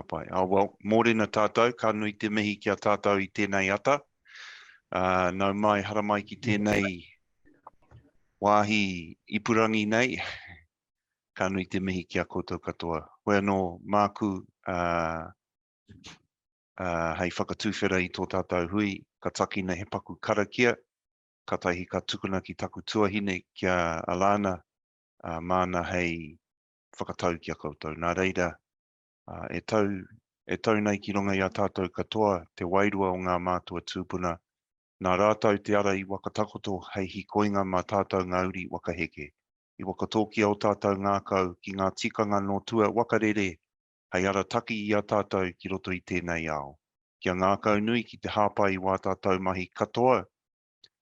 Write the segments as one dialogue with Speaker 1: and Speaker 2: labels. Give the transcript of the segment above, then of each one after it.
Speaker 1: pai. Well, mōrena tātou, ka nui te mihi kia tātou I tēnei ata. Nau mai, hara mai ki tēnei wāhi ipurangi nei. Ka nui te mihi kia koutou katoa. Koe anō māku hei whakatūwhera I tō tātou hui, ka takina he paku karakia, ka taihi ka tukuna ki taku tuahine kia Alana, mana hei whakatau kia koutou. Nā reira, e tau nei ki runga I a tātou katoa, te wairua o ngā mātua tūpuna, nā rātau te ara I wakatakoto hei hikoinga mā tātou ngauri wakaheke. I wakatōkia o tātou ngākau ki ngā tikanga no tua wakarere, hei ara taki I a tātou ki roto I tēnei ao. Kia ngākau nui ki te hāpai wā tātou mahi katoa,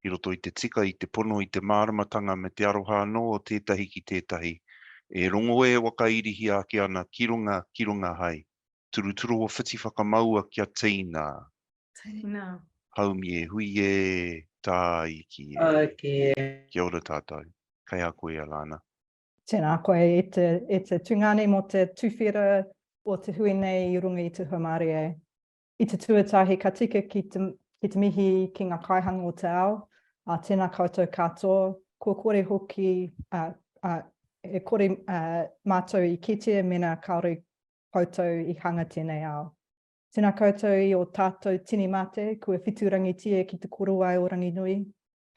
Speaker 1: I roto I te tika, I te pono, I te māramatanga me te aroha anō o tētahi ki tētahi. E rongo e wakairihi ake ana ki runga hai. Turuturu o whiti whakamaua kia teina.
Speaker 2: Teina.
Speaker 1: Haumi e hui e tā iki e.
Speaker 2: Okay.
Speaker 1: Kia ora tātou. Kai a koe Alana.
Speaker 3: Tēnā koe e te tungane mo te tuwhera o te hui nei I runga I te haumare e. I te tuatahi ka tika ki te mihi ki ngā kaihanga o te ao. Tēnā koutou katoa. Kua kore hoki e kore mātou I kitea mena kaore koutou I hanga tēnei ao. Tēnā koutou I o tātou tini mate, kua whiturangitia ki te korowai o ranginui.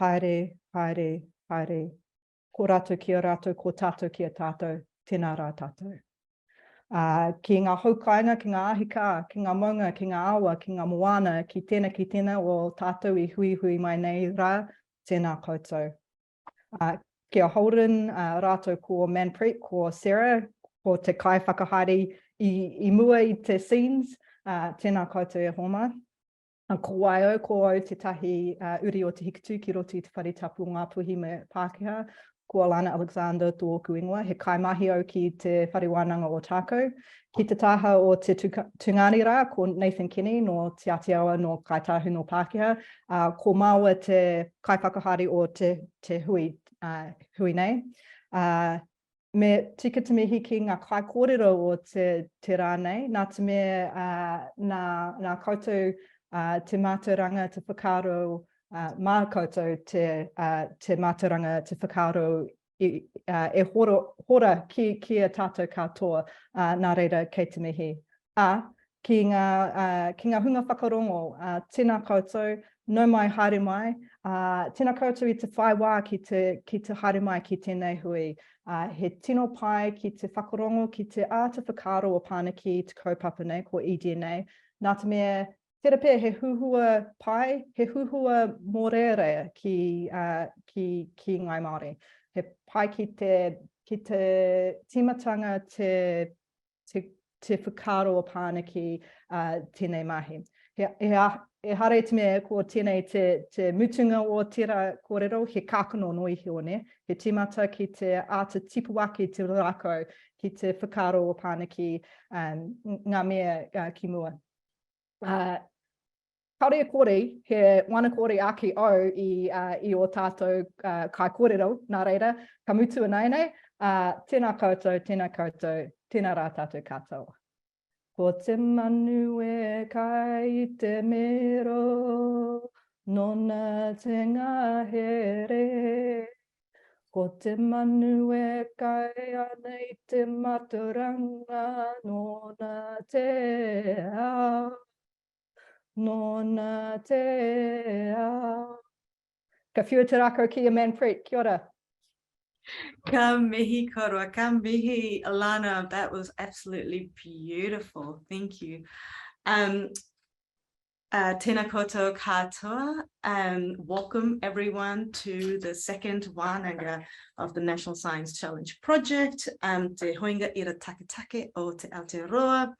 Speaker 3: Haere, haere, haere. Ko rātou kia rātou, ko tātou kia tātou. Tēnā rā tātou. Ki ngā haukainga, ki ngā ahika, ki ngā maunga, ki ngā awa, ki ngā moana, ki tēnā o tātou I hui mai nei rā, tēnā koutou. Kia Holden, rātou ko Manpreet, ko Sarah, ko te kai whakahaere I mua I te scenes, tēnā koutou e homa. Ko waio, ko au te tahi uri o te Hikutu ki roto I te wharetapu o Ngāpuhi me Pākehā, ko Alana Alexander tō oku ingoa, he kaimahi au ki te whare Wānanga o Otago. Ki te taha o te tungani rā, ko Nathan Kenny no te Ātiawa no Tahu no Pākehā, ko māua te kaiwhakahari o te hui nei. Me tika te mihi ki ngā kaikōrero o te rā nei, nā te mea nā koutou te mātauranga te whakaaro, mā koutou te mātauranga te whakaaro e hora ki a tātou katoa, nā reira kei te mihi. Ki ngā hunga whakarongo, tēnā koutou, no mai haere mai, tēnā koutou I te whai wā ki te haere mai ki tēnei hui. He tino pai ki te whakarongo, ki te whakaaro o pānaki te kaupapa nei, ko eDNA. Nā te mea, tera pēr he huhua pai, he huhua mōrere ki Ngāi Māori. He pai ki te timatanga te whakaaro o pānaki tēnei mahi. E hare te mea ko tēnei te mutunga o tērā kōrero, he kākano noi hione, he timata ki te āta tipuaki te rako, ki te whakaaro o pānaki ngā mea ki mua. Kaore kore, he wana kore ake au I o tātou kaikōrero, nā reira, ka mutu nei, tēnā koutou, tēnā rā tātou katoa. Ko te manu e kai te mero, nona te ngahere. Ko te manu e kai anei te maturanga, nona te ao. Nona te ao. Ka whiua te rako ki a Manpreet, kia ora.
Speaker 2: Ka mihi korua, ka mihi Alana, that was absolutely beautiful. Thank you. Tēnā koutou katoa. Welcome everyone to the second Wānanga of the National Science Challenge Project. Te hoinga ira take o te Aotearoa.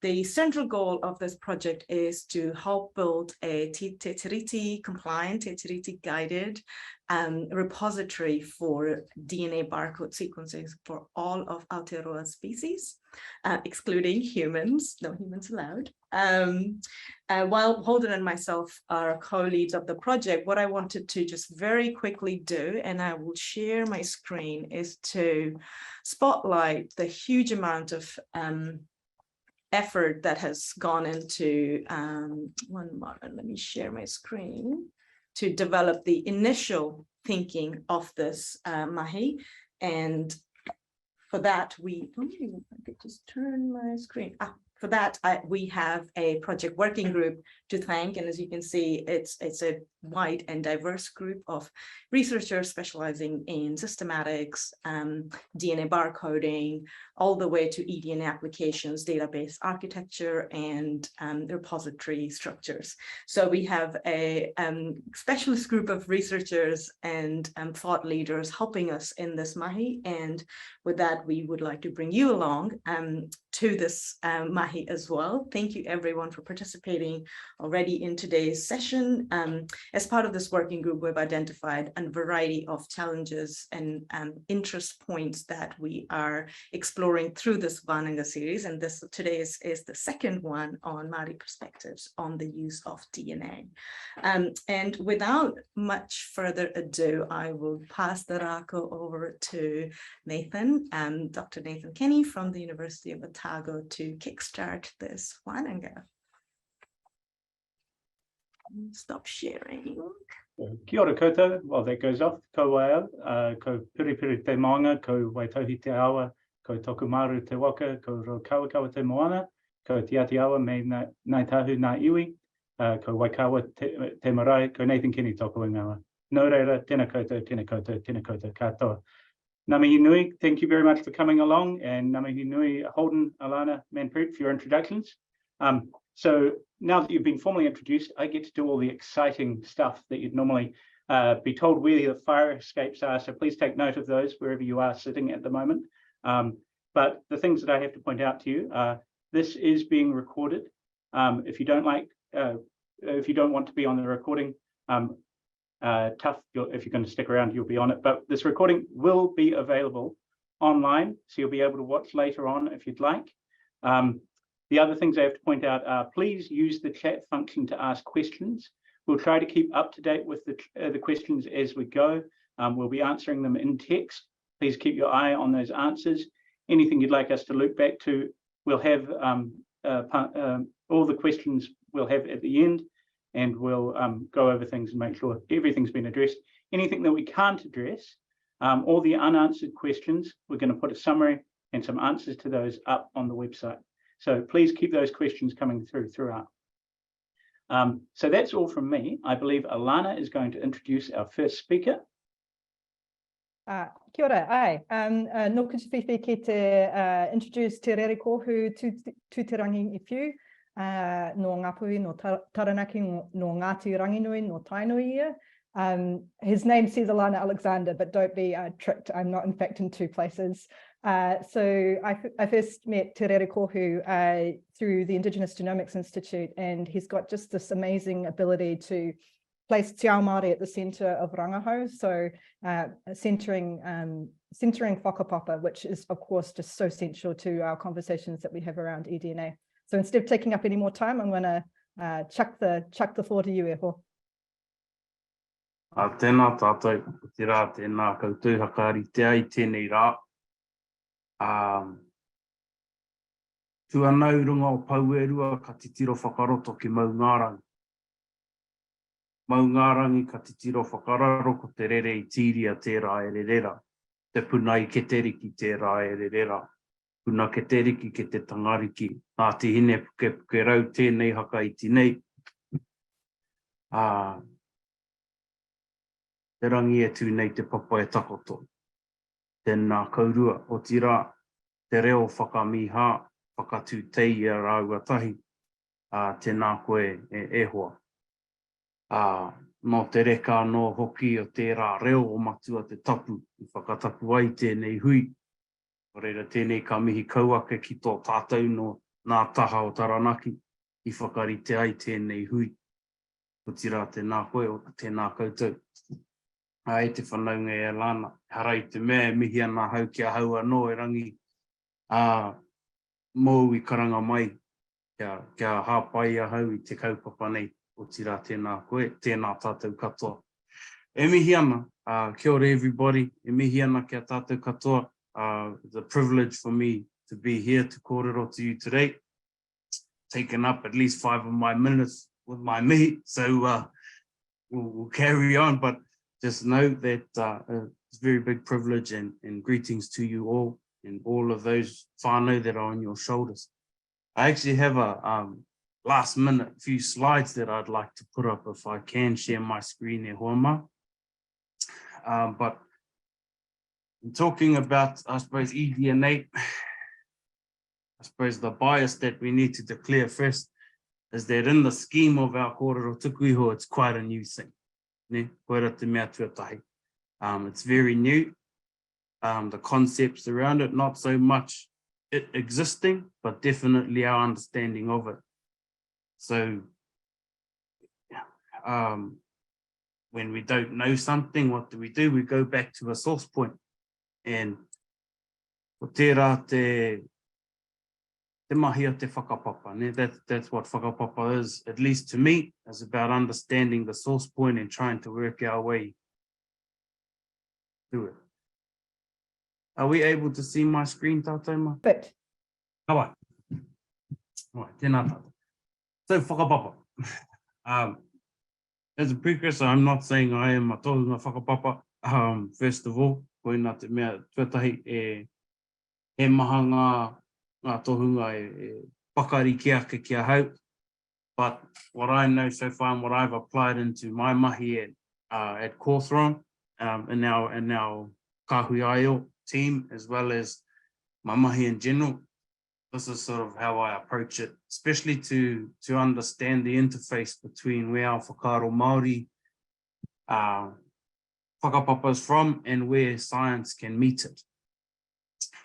Speaker 2: The central goal of this project is to help build a te tiriti compliant, te tiriti guided repository for DNA barcode sequences for all of Aotearoa species, excluding humans, no humans allowed. While Holden and myself are co-leads of the project, what I wanted to just very quickly do, and I will share my screen, is to spotlight the huge amount of effort that has gone into, one moment, let me share my screen, to develop the initial thinking of this mahi. And for that, we, I could just turn my screen. For that, we have a project working group to thank. And as you can see, it's a wide and diverse group of researchers specializing in systematics, DNA barcoding, all the way to eDNA applications, database architecture, and repository structures. So we have a specialist group of researchers and thought leaders helping us in this mahi. And with that, we would like to bring you along to this mahi as well. Thank you everyone for participating already in today's session. As part of this working group, we've identified a variety of challenges and interest points that we are exploring through this Wānanga series. And this today is the second one on Māori perspectives on the use of DNA. And without much further ado, I will pass the rako over to Nathan, Dr. Nathan Kenny from the University of Otago to kickstart this Wānanga. Stop sharing.
Speaker 4: Kia ora koutou, while that goes off, ko waea, ko piripiri te maunga, ko waitohi te awa, ko toku maru te waka, ko rokawakawa te moana, ko te Ātiawa me Ngāi Tahu ngā iwi, ko waikawa te marae, ko Nathan Kenny toku ingawa. Nō reira, tēnā koutou katoa. Ngā mihi nui, thank you very much for coming along, and ngā mihi nui, Holden, Alana, Manpreet, for your introductions. So now that you've been formally introduced, I get to do all the exciting stuff that you'd normally be told where the fire escapes are. So please take note of those wherever you are sitting at the moment. But the things that I have to point out to you, this is being recorded. If you don't want to be on the recording, tough. If you're going to stick around, you'll be on it. But this recording will be available online, so you'll be able to watch later on if you'd like. The other things I have to point out are, please use the chat function to ask questions. We'll try to keep up to date with the questions as we go. We'll be answering them in text. Please keep your eye on those answers. Anything you'd like us to loop back to, we'll have all the questions we'll have at the end, and we'll go over things and make sure everything's been addressed. Anything that we can't address, all the unanswered questions, we're going to put a summary and some answers to those up on the website. So please keep those questions coming throughout. So that's all from me. I believe Alana is going to introduce our first speaker.
Speaker 3: Kia ora, ai. Nō kutu whiwhi ki te introduce te rerekōhu tū te rangi i whiu, no Ngāpuhi, no Taranaki, no Ngāti Ranginui, no Tainui ia. His name says Alana Alexander, but don't be tricked. I'm not in fact in two places. So I first met Te Rerekōhu through the Indigenous Genomics Institute, and he's got just this amazing ability to place Te Ao Māori at the centre of rangahau, so centering whakapapa, which is of course just so central to our conversations that we have around eDNA. So instead of taking up any more time, I'm going to chuck the floor to you, Eho.
Speaker 5: Tēnā tātou, te rā, tēnā koutou hakari te ai, tēnei rā. Tuanau runga o pauerua ka titiro whakaroto ki maungārangi. Maungārangi ka titiro whakararo ko te rere I tīria tērā e rerera. Te puna I ke teriki tērā e rerera. Puna ke teriki ke te tangariki. Nā te hine puke rau tēnei haka I tinei. Te rangi e tū nei te papa e takoto. Tēnā kaurua o tira, te reo whakamiha, whakatū tei a rāuatahi, tēnā koe e ehua. No te reka no hoki o tērā reo o matua te tapu, I whakatapu ai tēnei hui. O reira tēnei ka mihi kauake ki tō tātou no nā taha o Taranaki, I whakarite ai tēnei hui. O tira tēnā koe o tēnā koutou. Ai te whanaunga e Alana, harai te mea mihi ana hau kia hau anō e rangi mou I karanga mai, kia hāpai a hau I te kaupapa nei, o tira tēnā koe, tēnā tātou katoa. E mihi ana, kia ora everybody, e mihi ana kia tātou katoa. It's a privilege for me to be here to kōrero to you today. taken up at least 5 of my minutes with my meat, so we'll carry on, but just know that it's a very big privilege, and greetings to you all and all of those whānau that are on your shoulders. I actually have a last minute few slides that I'd like to put up if I can share my screen there, Huama. But in talking about, I suppose, eDNA, I suppose the bias that we need to declare first is that in the scheme of our kōrero tukuiho, it's quite a new thing. Ne? Koera te mea tuatahi. It's very new. The concepts around it, not so much it existing, but definitely our understanding of it. So when we don't know something, what do? We go back to a source point. And ko tērā te mahi o te whakapapa. Ne? That's what whakapapa is, at least to me, is about understanding the source point and trying to work our way through it. Are we able to see my screen, tātou?
Speaker 3: Perfect.
Speaker 5: Kawa. Right, tēnā tātou. So, whakapapa. As a precursor, I'm not saying I am a tohunga whakapapa. First of all, koina te mea tuatahi e maha ngā tohunga e pakari ki ake kia hau. But what I know so far and what I've applied into my mahi at Cawthron, in our kahui aio team, as well as my mahi in general, this is sort of how I approach it, especially to understand the interface between where our whakaaro Māori whakapapa is from and where science can meet it.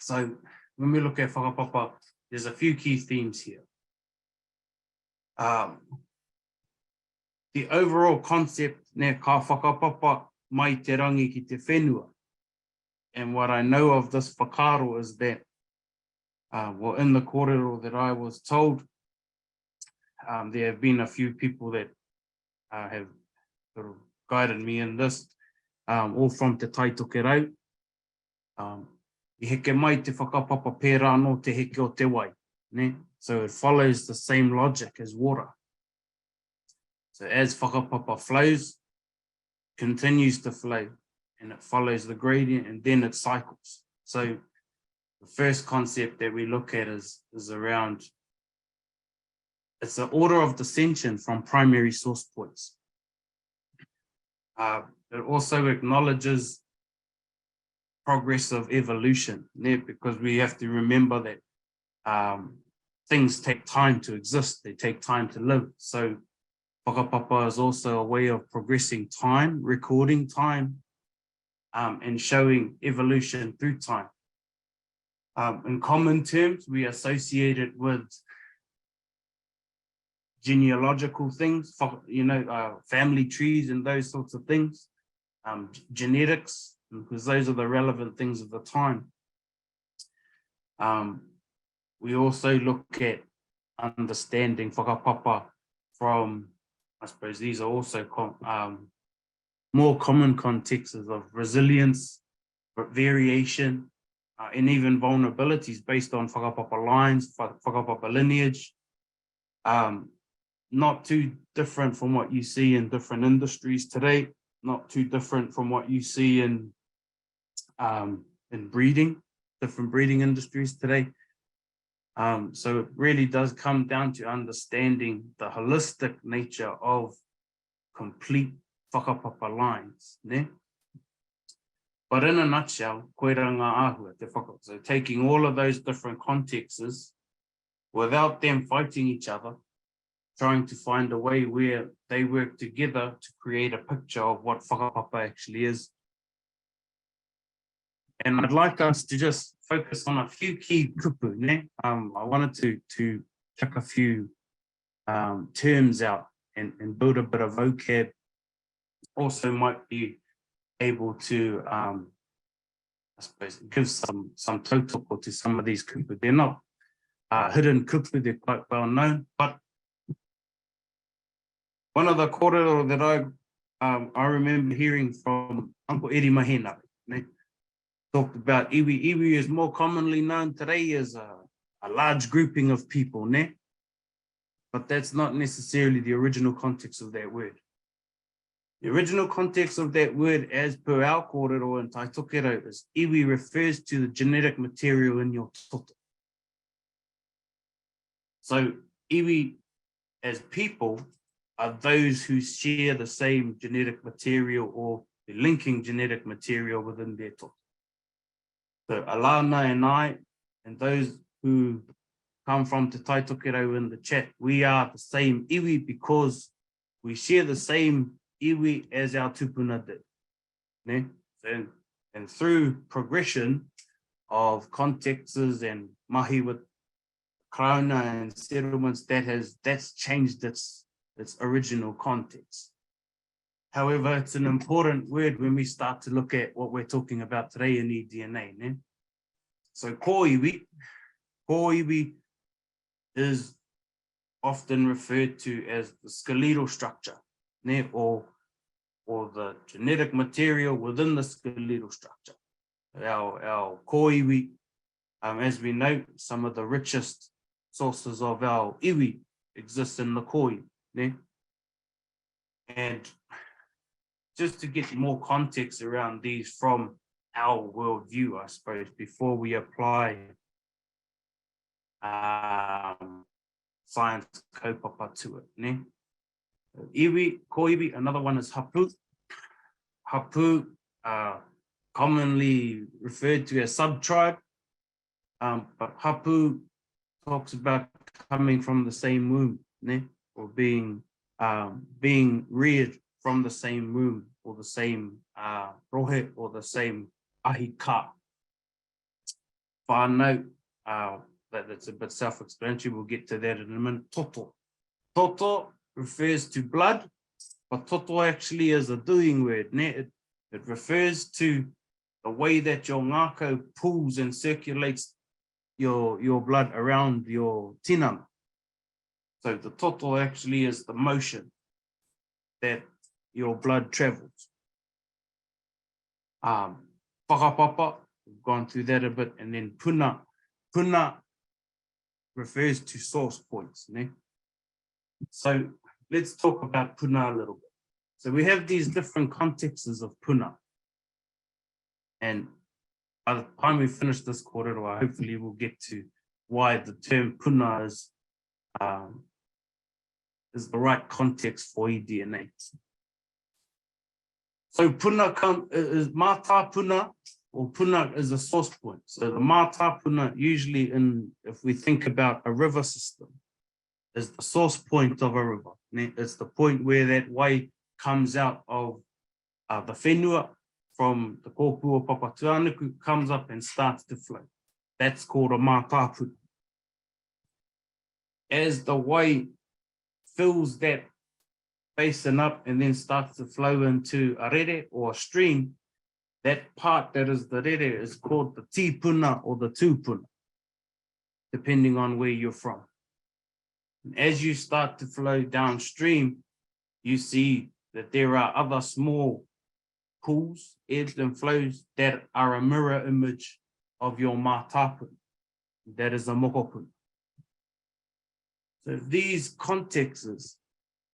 Speaker 5: So when we look at whakapapa, there's a few key themes here. The overall concept, ne ka whakapapa mai te rangi ki te whenua. And what I know of this whakaaro is that, well, in the kōrero that I was told, there have been a few people that have sort of guided me in this, all from te taitoke rau. I heke mai te whakapapa pērā no te heke o te wai. Ne? So it follows the same logic as water. So as whakapapa flows, continues to flow, and it follows the gradient, and then it cycles. So the first concept that we look at is around, it's the order of descension from primary source points. It also acknowledges progressive evolution, because we have to remember that things take time to exist, they take time to live. So whakapapa is also a way of progressing time, recording time, and showing evolution through time. In common terms, we associate it with genealogical things, family trees and those sorts of things, genetics, because those are the relevant things of the time. We also look at understanding whakapapa from, I suppose these are also more common contexts of resilience, variation, and even vulnerabilities based on whakapapa lines, whakapapa lineage. Not too different from what you see in different industries today, not too different from what you see in breeding, different breeding industries today. So it really does come down to understanding the holistic nature of complete whakapapa lines. Ne? But in a nutshell, koera ngā āhua te whaka. So taking all of those different contexts without them fighting each other, trying to find a way where they work together to create a picture of what whakapapa actually is. And I'd like us to just focus on a few key kupu. Ne? I wanted to check a few terms out and build a bit of vocab. Also might be able to, I suppose, give some tautoko to some of these kupu. They're not hidden kupu, they're quite well known, but one of the kōrero that I remember hearing from Uncle Eri Mahena, talked about iwi. Iwi is more commonly known today as a large grouping of people, ne? but that's not necessarily the original context of that word. The original context of that word, as per our kōrero and taitokero, is iwi refers to the genetic material in your toto. So iwi, as people, are those who share the same genetic material or the linking genetic material within their toto. So Alana and I, and those who come from Te Taitokero in the chat, we are the same iwi because we share the same iwi as our tupuna did. Ne? And through progression of contexts and mahi with krauna and settlements, that's changed its original context. However, it's an important word when we start to look at what we're talking about today in eDNA. Ne? So kōiwi is often referred to as the skeletal structure, ne? Or the genetic material within the skeletal structure. Our kōiwi, as we know, some of the richest sources of our iwi exist in the kōiwi. Ne? And just to get more context around these from our worldview, I suppose, before we apply science kaupapa to it. Ne? Iwi, kōiwi, another one is hapu. Hapu, commonly referred to as sub-tribe, but hapu talks about coming from the same womb, ne? Or being reared from the same womb, or the same rohe, or the same ahika. Whānau, that's a bit self-explanatory, we'll get to that in a minute. Toto. Toto refers to blood, but toto actually is a doing word. Ne? It refers to the way that your ngākau pulls and circulates your blood around your tinana. So the toto actually is the motion that your blood travels. Whakapapa, we've gone through that a bit, and then puna. Puna refers to source points. Ne? So let's talk about puna a little bit. So we have these different contexts of puna. And by the time we finish this kōrero, hopefully we'll get to why the term puna is the right context for eDNA. So puna is mātā puna, or puna is a source point. So the mātā puna, usually if we think about a river system, is the source point of a river. It's the point where that wai comes out of the whenua from the kōpua papatuanuku, comes up and starts to flow. That's called a mātā puna. As the wai fills that basin up and then starts to flow into a rere or a stream, that part that is the rere is called the tīpuna or the tūpuna, depending on where you're from. And as you start to flow downstream, you see that there are other small pools, ebbs and flows that are a mirror image of your mātāpuna. That is a mokopuna. So these contexts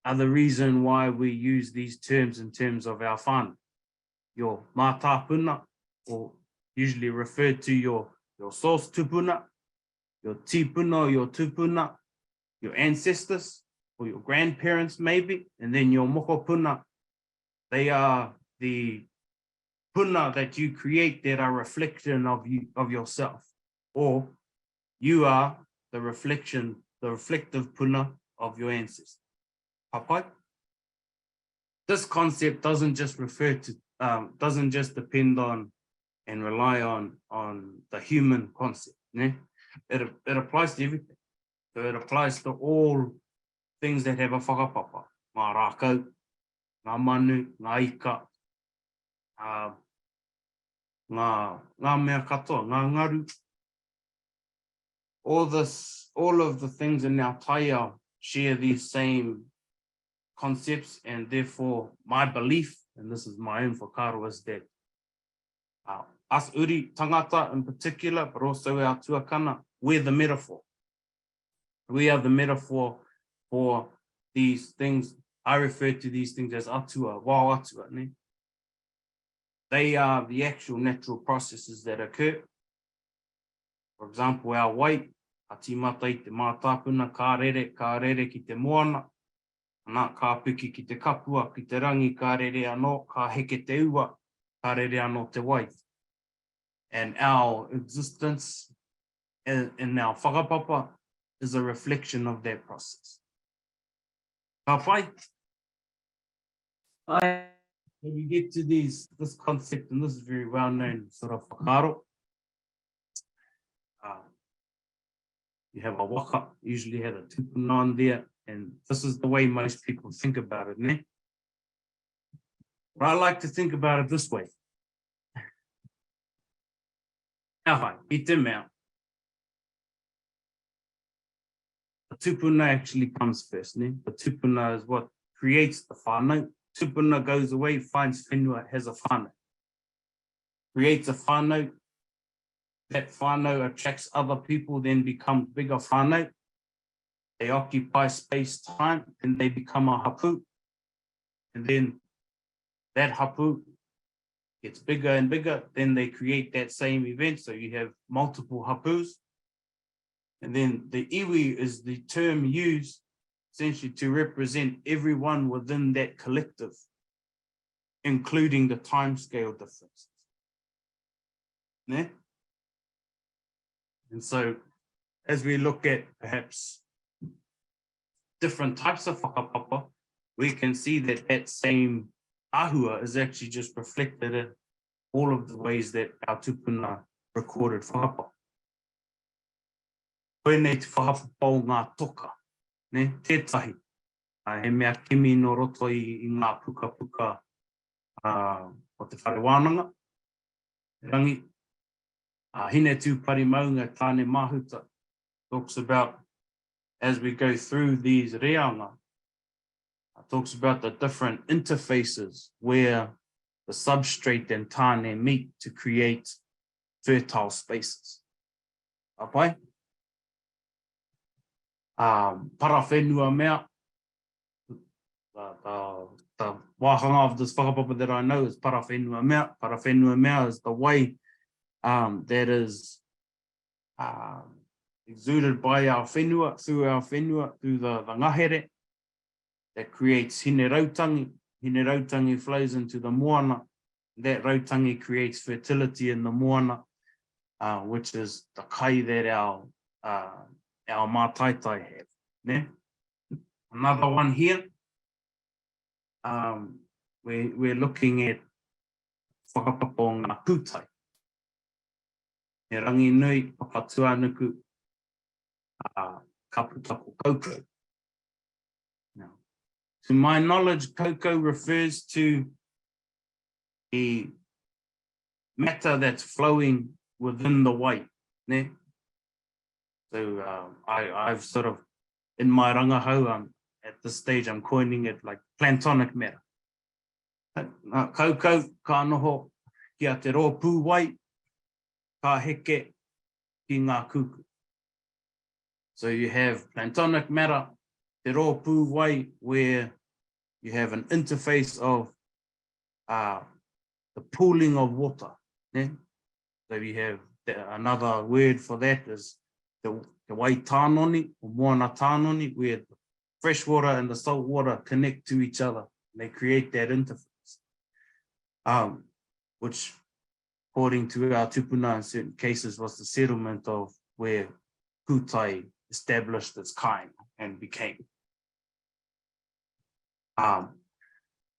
Speaker 5: are the reason why we use these terms in terms of our whānau. Your mātāpuna, or usually referred to your source tupuna, your tīpuna, your tupuna, your ancestors, or your grandparents maybe, and then your mokopuna. They are the puna that you create that are reflection of yourself, or you are the reflection, the reflective puna of your ancestors. Papai? This concept doesn't just refer to, doesn't just depend on and rely on the human concept. Ne? It applies to everything. So it applies to all things that have a whakapapa. Ngā rākau, ngā manu, ngā ika, ngā mea katoa, ngā ngaru. All of the things in our taia share these same concepts, and therefore my belief, and this is my own whakaro, is that us uri tangata in particular, but also our tuakana, we're the metaphor. We are the metaphor for these things. I refer to these things as atua, wā atua, ne? They are the actual natural processes that occur. For example, our wai, a tīmata te mātāpuna, ka rere ki te moana, nā ka piki ki te kapua, ki te rangi, ka rere anō, ka heke te ua, ka rere anō te wai. And our existence in our whakapapa is a reflection of that process. Ka whai? When you get to this concept, and this is very well known, sort of whakaro, you have a waka, usually have a tupuna on there, and this is the way most people think about it, ne? But I like to think about it this way. Ahai, I te mea. The tupuna actually comes first, ne? The tupuna is what creates the whānau. Tupuna goes away, finds whenua, has a whānau. Creates a whānau. That whānau attracts other people, then becomes bigger whānau. They occupy space, time, and they become a hapu. And then that hapu gets bigger and bigger. Then they create that same event. So you have multiple hapus. And then the iwi is the term used essentially to represent everyone within that collective, including the timescale differences. Ne? And so as we look at perhaps different types of whakapapa, we can see that that same ahua is actually just reflected in all of the ways that our tupuna recorded whakapapa. Koenei te whakapapa o ngā toka, ne, tētahi. He mea kimi no roto I ngā puka puka o te whare Wānanga. Rangi, hine tūpari maunga tāne mahuta talks about, as we go through these reanga, talks about the different interfaces where the substrate and tāne meet to create fertile spaces. Apai? Parawhenua mea, the wāhanga of this whakapapa that I know is parawhenua mea. Parawhenua mea is the way that is exuded by our whenua, through the ngahere, that creates hine rautangi. Hine rautangi flows into the moana. That rautangi creates fertility in the moana, which is the kai that our mātaitai have. Ne? Another one here, we're looking at whakapapa o ngā pūtai. He rangi nui, whakatuanuku, kaputaku koko. Now, to my knowledge, koko refers to the matter that's flowing within the wai. Ne? So I've sort of, in my rangahau, at this stage, I'm coining it like plantonic matter. Koko, ka noho, kia te rōpū wai, ka heke ki ngā kuku. So you have plantonic matter, te rōpū wai, where you have an interface of the pooling of water. Ne? So you have another word for that is the wai tānoni, or moana tānoni, where the fresh water and the salt water connect to each other. And they create that interface, which, according to our tupuna in certain cases, was the settlement of where Kutai established its kind and became.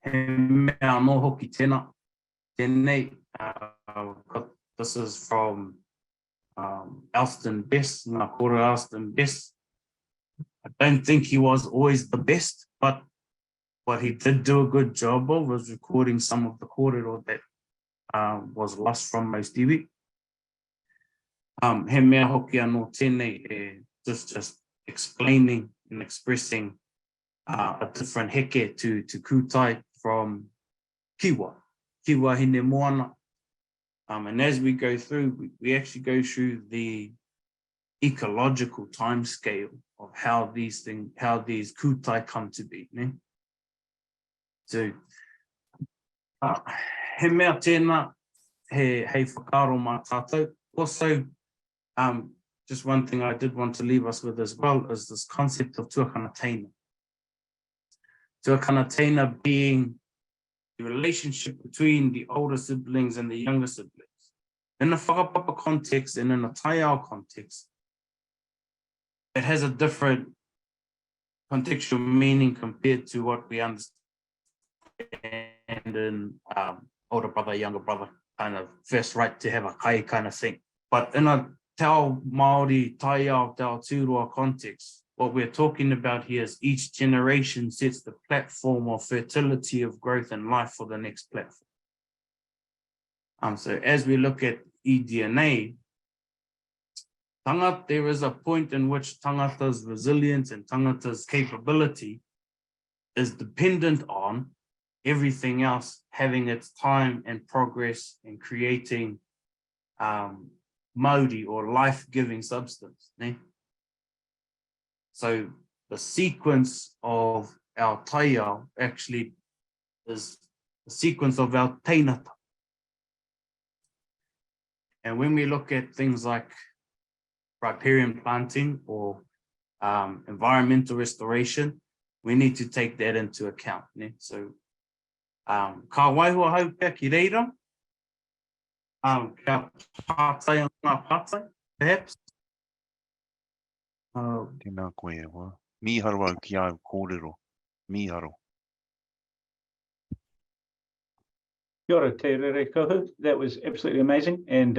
Speaker 5: He mea no hoki tēnā, tēnei, this is from Alston Best, Ngāpuhi Alston Best. I don't think he was always the best, but what he did do a good job of was recording some of the kōrero that was lost from most iwi. He mea hoki anō tēnei, just explaining and expressing a different heke to kutai from kiwa hine moana. And as we go through, we actually go through the ecological time scale how these kūtai come to be. Ne? So, he mea tēnā, he whakaaro mā tātou. Also, just one thing I did want to leave us with as well is this concept of tuakana teina. Tuakana teina being the relationship between the older siblings and the younger siblings. In a whakapapa context and in a taiao context, it has a different contextual meaning compared to what we understand in older brother, younger brother, kind of first right to have a kai kind of thing. But in a Tao Māori, taiao, Tao Tūroa context, what we're talking about here is each generation sets the platform of fertility of growth and life for the next platform. So as we look at eDNA, there is a point in which tangata's resilience and tangata's capability is dependent on everything else having its time and progress and creating mauri or life-giving substance. Ne? So the sequence of our taiao actually is the sequence of our teinata. And when we look at things like riparian planting or environmental restoration, we need to take that into account. Ne? So, ka waihua hau pia ki reira, kia pātai o ngā pātai, perhaps.
Speaker 1: Tēnā koe e wā. Miharo au ki au kōrero. Miharo.
Speaker 4: Kia ora, te rere kohu. That was absolutely amazing and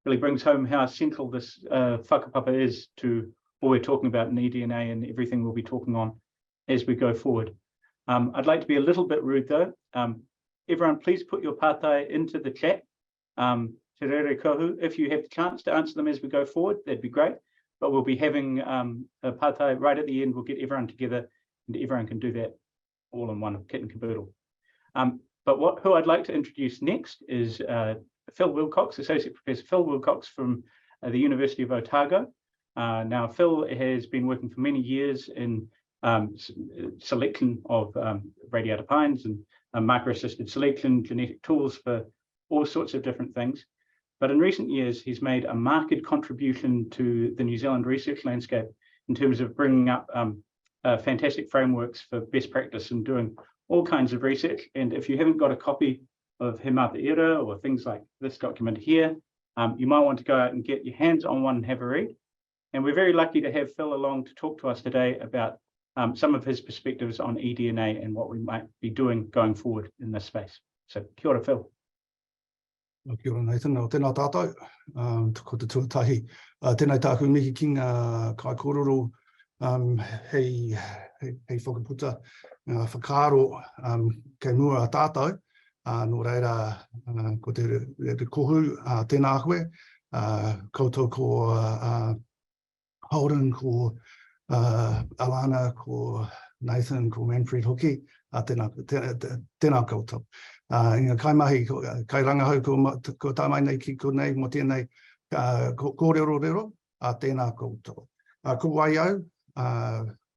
Speaker 4: really brings home how central this whakapapa is to what we're talking about in eDNA and everything we'll be talking on as we go forward. I'd like to be a little bit rude though. Everyone, please put your pātai into the chat. Te rere kohu. If you have the chance to answer them as we go forward, that'd be great. But we'll be having a pātai right at the end. We'll get everyone together and everyone can do that all in one kit and caboodle. But who I'd like to introduce next is Phil Wilcox, Associate Professor Phil Wilcox from the University of Otago. Now, Phil has been working for many years in selection of radiata pines and micro-assisted selection, genetic tools for all sorts of different things. But in recent years, he's made a marked contribution to the New Zealand research landscape in terms of bringing up fantastic frameworks for best practice and doing all kinds of research. And if you haven't got a copy of He Mātaira or things like this document here, you might want to go out and get your hands on one and have a read. And we're very lucky to have Phil along to talk to us today about some of his perspectives on eDNA and what we might be doing going forward in this space. So kia ora, Phil.
Speaker 6: Kia ora, Nathan. O tēnā tātou, ko te tuatahi. Tēnei tāku mihi ki ngā kaikōrero hei whakaputa whakaaro kei mua a tātou. Nō reira, ko te kohu tēnā koe, koutou ko Holden, ko Alana, ko Nathan, ko Manfred hoki, tēnā koutou. Inga kaimahi, kai rangahau ko tāmai nei ki ko nei mo tēnei kōrero, tēnā koutou. Ko wai au,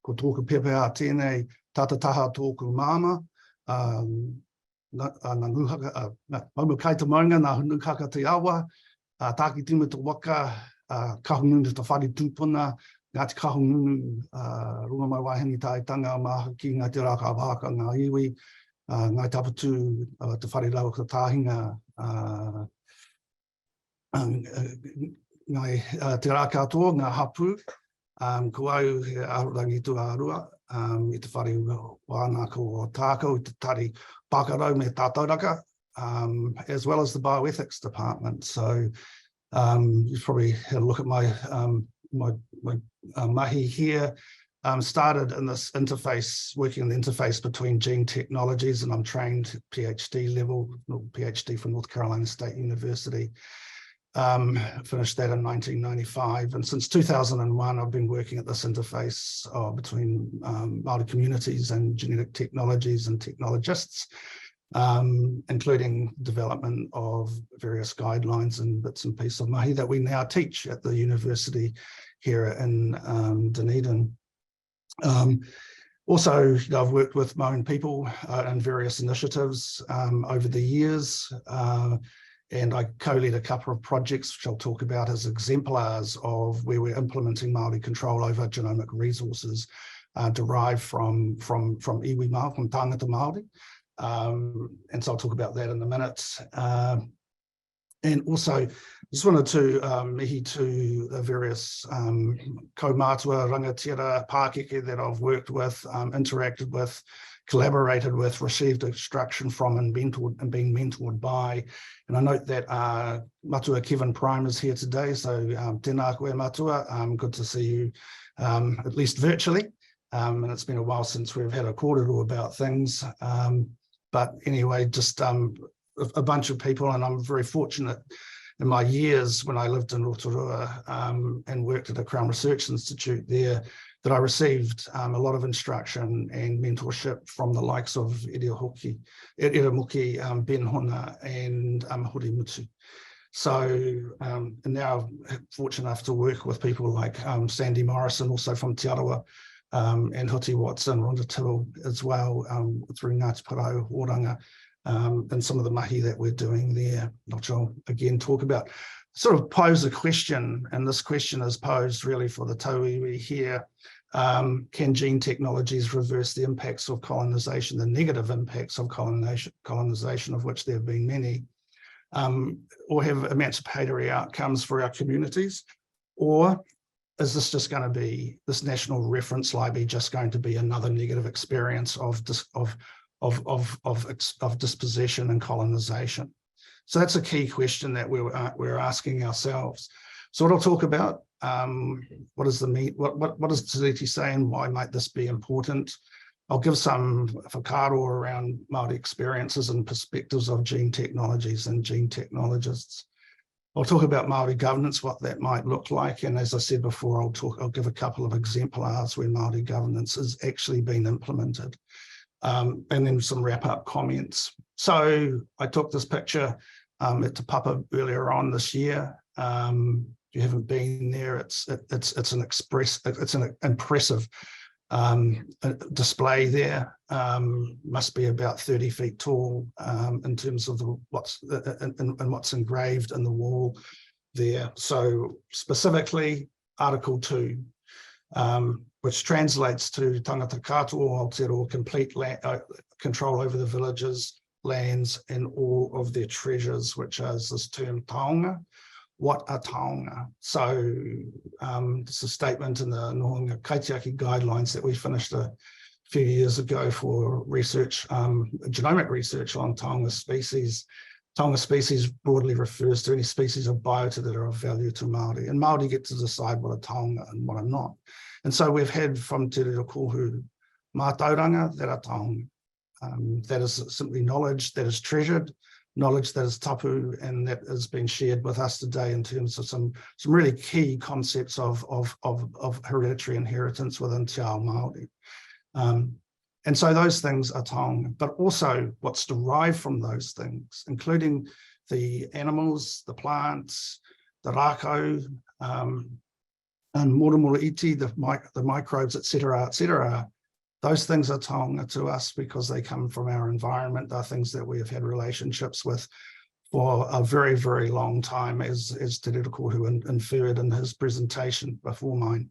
Speaker 6: ko tōku pepe a tēnei tātataha tōku māma, nā nguhaka, maumu kai te maunga, nā nguhaka te awa, tāki timu te waka, kahungunu te whare tūpuna, ngā te kahungunu, runga mai waihangi tāitanga, maha ki ngā te raka wāka, ngā iwi, ngā tapatu, te whare lau ka tāhinga, ngā te raka atoa, ngā hapu, ko au he ahurangi tu ārua, I te whare Wānanga o Otago, I te tari Pākehā me tātauraka, as well as the bioethics department. So you've probably had a look at my mahi here. Started in this interface, working in the interface between gene technologies, and I'm trained PhD level, PhD from North Carolina State University. Finished that in 1995, and since 2001 I've been working at this interface between Māori communities and genetic technologies and technologists, including development of various guidelines and bits and pieces of mahi that we now teach at the university here in Dunedin. Also, I've worked with Māori people in various initiatives over the years, and I co-lead a couple of projects which I'll talk about as exemplars of where we're implementing Māori control over genomic resources derived from iwi Māori, from tangata Māori. And so I'll talk about that in a minute. And also, just wanted to mihi to the various kaumātua, rangatira, Pākehā that I've worked with, interacted with, collaborated with, received instruction from, and being mentored by. And I note that Matua Kevin Prime is here today, so tēnā koe Matua, good to see you, at least virtually. And it's been a while since we've had a kōrero about things. But anyway, just a bunch of people, and I'm very fortunate in my years when I lived in Rotorua and worked at a Crown Research Institute there, that I received a lot of instruction and mentorship from the likes of Iramuki, Ben Hona, and Hori Mutu. So, and now I'm fortunate enough to work with people like Sandy Morrison, also from Te Arawa, and Huti Watson, Rhonda Tittle as well, through Ngāti Parau, Wānanga, and some of the mahi that we're doing there, which I'll again talk about. Sort of pose a question, and this question is posed really for the tauiwi here. Can gene technologies reverse the impacts of colonisation, the negative impacts of colonisation, of which there have been many, or have emancipatory outcomes for our communities? Or is this just going to be, this national reference library just going to be another negative experience of dispossession and colonisation? So that's a key question that we're asking ourselves. So what I'll talk about, what is Te Reti saying? Why might this be important? I'll give some whakaaro around Māori experiences and perspectives of gene technologies and gene technologists. I'll talk about Māori governance, what that might look like, and as I said before, I'll give a couple of exemplars where Māori governance has actually been implemented, and then some wrap-up comments. So I took this picture at Te Papa earlier on this year. If you haven't been there, it's an impressive display there. Must be about 30 feet tall in terms of what's engraved in the wall there. So specifically Article 2, which translates to tangata katoa Aotearoa, complete control over the villages, lands, and all of their treasures, which is this term taonga. What are taonga? So it's a statement in the Nohonga Kaitiaki guidelines that we finished a few years ago for research, genomic research on taonga species. Taonga species broadly refers to any species of biota that are of value to Māori, and Māori get to decide what are taonga and what are not. And so we've had from Te Reo Kohu mātauranga that are taonga. That is simply knowledge that is treasured, knowledge that is tapu, and that has been shared with us today in terms of some really key concepts of hereditary inheritance within Te Ao Māori. And so those things are taonga, but also what's derived from those things, including the animals, the plants, the rākau, and mora iti, the microbes, etc. Those things are taonga to us because they come from our environment. They're things that we have had relationships with for a very, very long time, as Te Reo Kohu inferred in his presentation before mine.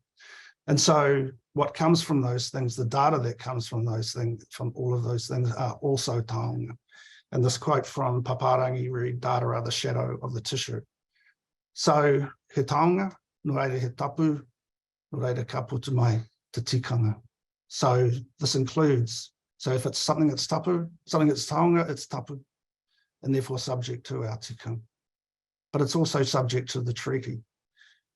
Speaker 6: And so what comes from those things, the data that comes from those things, from all of those things, are also taonga. And this quote from Paparangi read, data are the shadow of the tissue. So he taonga, no reira he tapu, no reira ka putu mai te tikanga. So this includes, so if it's something that's tapu, something that's taonga, it's tapu, and therefore subject to our tikanga. But it's also subject to the treaty.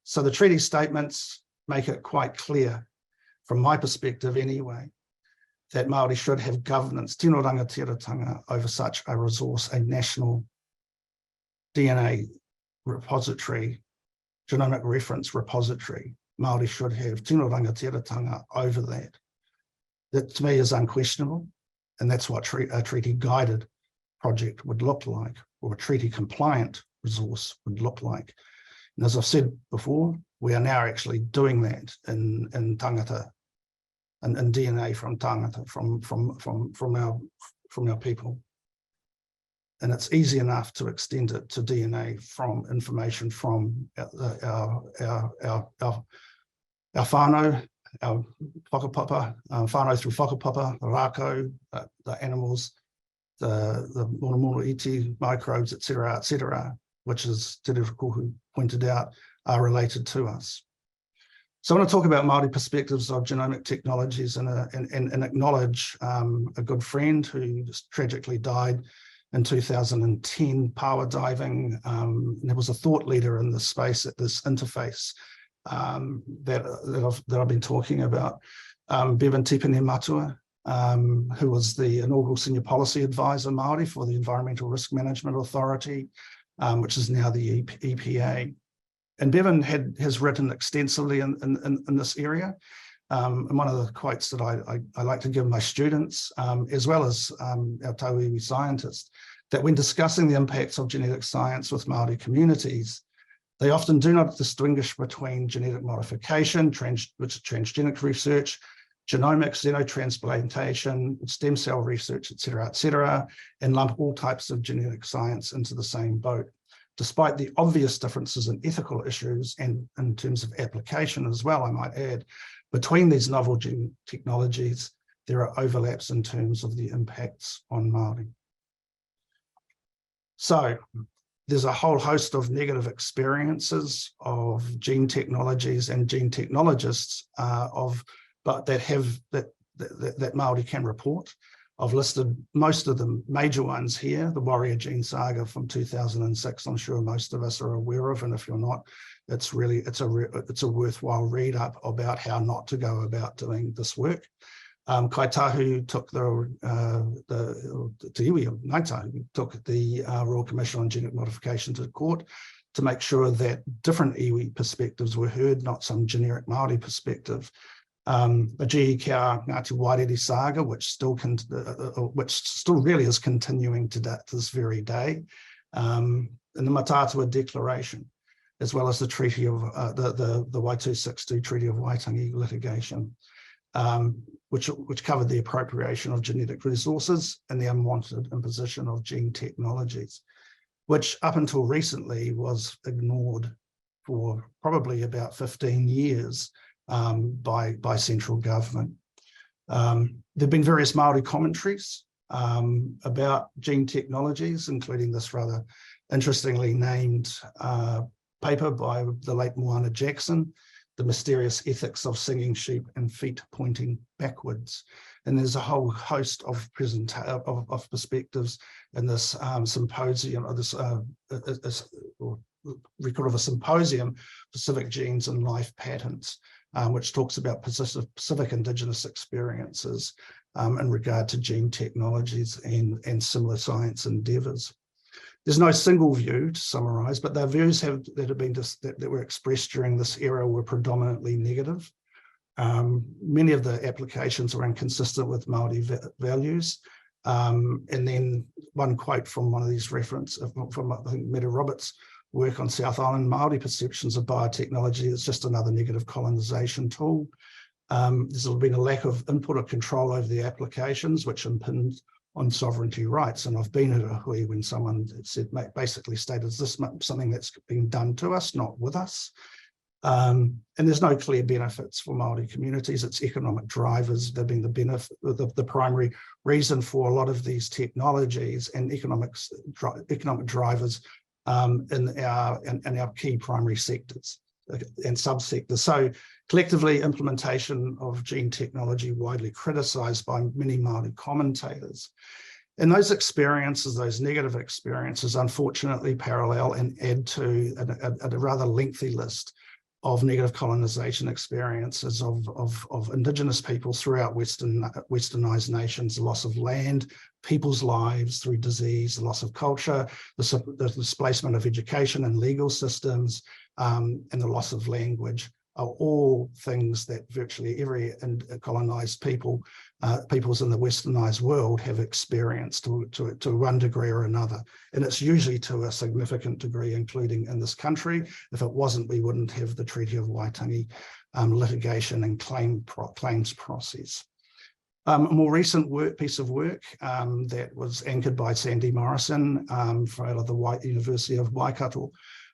Speaker 6: So the treaty statements make it quite clear, from my perspective anyway, that Māori should have governance, tino rangatiratanga, over such a resource, a national DNA repository, genomic reference repository. Māori should have tino rangatiratanga over that. That to me is unquestionable, and that's what a treaty-guided project would look like, or a treaty-compliant resource would look like. And as I've said before, We are now actually doing that in tangata, and DNA from tangata, from our people. And it's easy enough to extend it to DNA from information from our whānau, our whakapapa, whānau through whakapapa, the rākau, the animals, the mono iti, microbes, etc., which is Te Reko who pointed out, are related to us. So I want to talk about Māori perspectives of genomic technologies and acknowledge a good friend who just tragically died in 2010, power diving. There was a thought leader in this space at this interface that I've been talking about, Bevan Tipene Matua, who was the inaugural senior policy advisor Māori for the Environmental Risk Management Authority, which is now the EPA. And Bevan has written extensively in this area. And one of the quotes that I like to give my students, as well as our Tahu iwi scientists, that when discussing the impacts of genetic science with Māori communities, they often do not distinguish between genetic modification, which is transgenic research, genomics, xenotransplantation, stem cell research, etc., and lump all types of genetic science into the same boat. Despite the obvious differences in ethical issues and in terms of application as well, I might add, between these novel gene technologies, there are overlaps in terms of the impacts on Māori. So there's a whole host of negative experiences of gene technologies and gene technologists that Māori can report. I've listed most of the major ones here. The warrior gene saga from 2006, I'm sure most of us are aware of, and if you're not, it's a worthwhile read up about how not to go about doing this work. Kai Tahu took the Royal Commission on Genetic Modification to court to make sure that different iwi perspectives were heard, not some generic Māori perspective. A GE Kia Ngāti Wairere saga, which still really is continuing to this very day, and the Matatua Declaration, as well as the Treaty of the Y262 Treaty of Waitangi litigation, which covered the appropriation of genetic resources and the unwanted imposition of gene technologies, which up until recently was ignored for probably about 15 years. By central government. There have been various Māori commentaries about gene technologies, including this rather interestingly named paper by the late Moana Jackson, The Mysterious Ethics of Singing Sheep and Feet Pointing Backwards. And there's a whole host of perspectives in this symposium, or this record of a symposium, Pacific Genes and Life Patterns, which talks about Pacific Indigenous experiences in regard to gene technologies and similar science endeavours. There's no single view to summarise, but the views that were expressed during this era were predominantly negative. Many of the applications were inconsistent with Māori values. And then one quote from one of these references from I think Meta Roberts' work on South Island, Māori perceptions of biotechnology is just another negative colonisation tool. There's been a lack of input or control over the applications, which impinge on sovereignty rights. And I've been at a hui when someone basically stated, is this something that's being done to us, not with us? And there's no clear benefits for Māori communities. It's economic drivers. They've been the primary reason for a lot of these technologies and economic drivers in our key primary sectors and subsectors. So collectively, implementation of gene technology widely criticised by many Māori commentators. And those experiences, those negative experiences, unfortunately parallel and add to a rather lengthy list of negative colonisation experiences of Indigenous peoples throughout westernised nations, the loss of land, people's lives through disease, the loss of culture, the displacement of education and legal systems, and the loss of language are all things that virtually every colonised peoples in the westernised world have experienced to one degree or another. And it's usually to a significant degree, including in this country. If it wasn't, we wouldn't have the Treaty of Waitangi litigation and claims process. A more recent piece of work that was anchored by Sandy Morrison out of the University of Waikato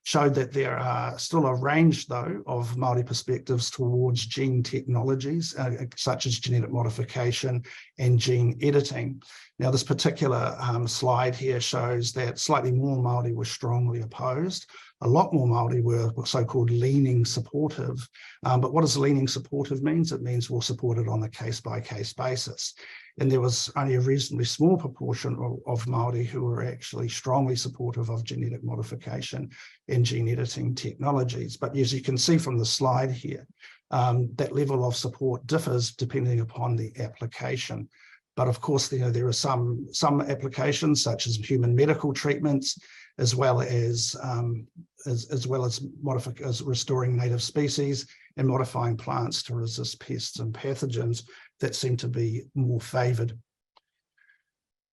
Speaker 6: showed that there are still a range, though, of Māori perspectives towards gene technologies, such as genetic modification and gene editing. Now, this particular slide here shows that slightly more Māori were strongly opposed. A lot more Māori were so-called leaning supportive. But what does leaning supportive mean? It means we'll support it on a case-by-case basis. And there was only a reasonably small proportion of Māori who were actually strongly supportive of genetic modification and gene editing technologies. But as you can see from the slide here, that level of support differs depending upon the application. But of course, there are some applications such as human medical treatments, as well as restoring native species and modifying plants to resist pests and pathogens that seem to be more favoured.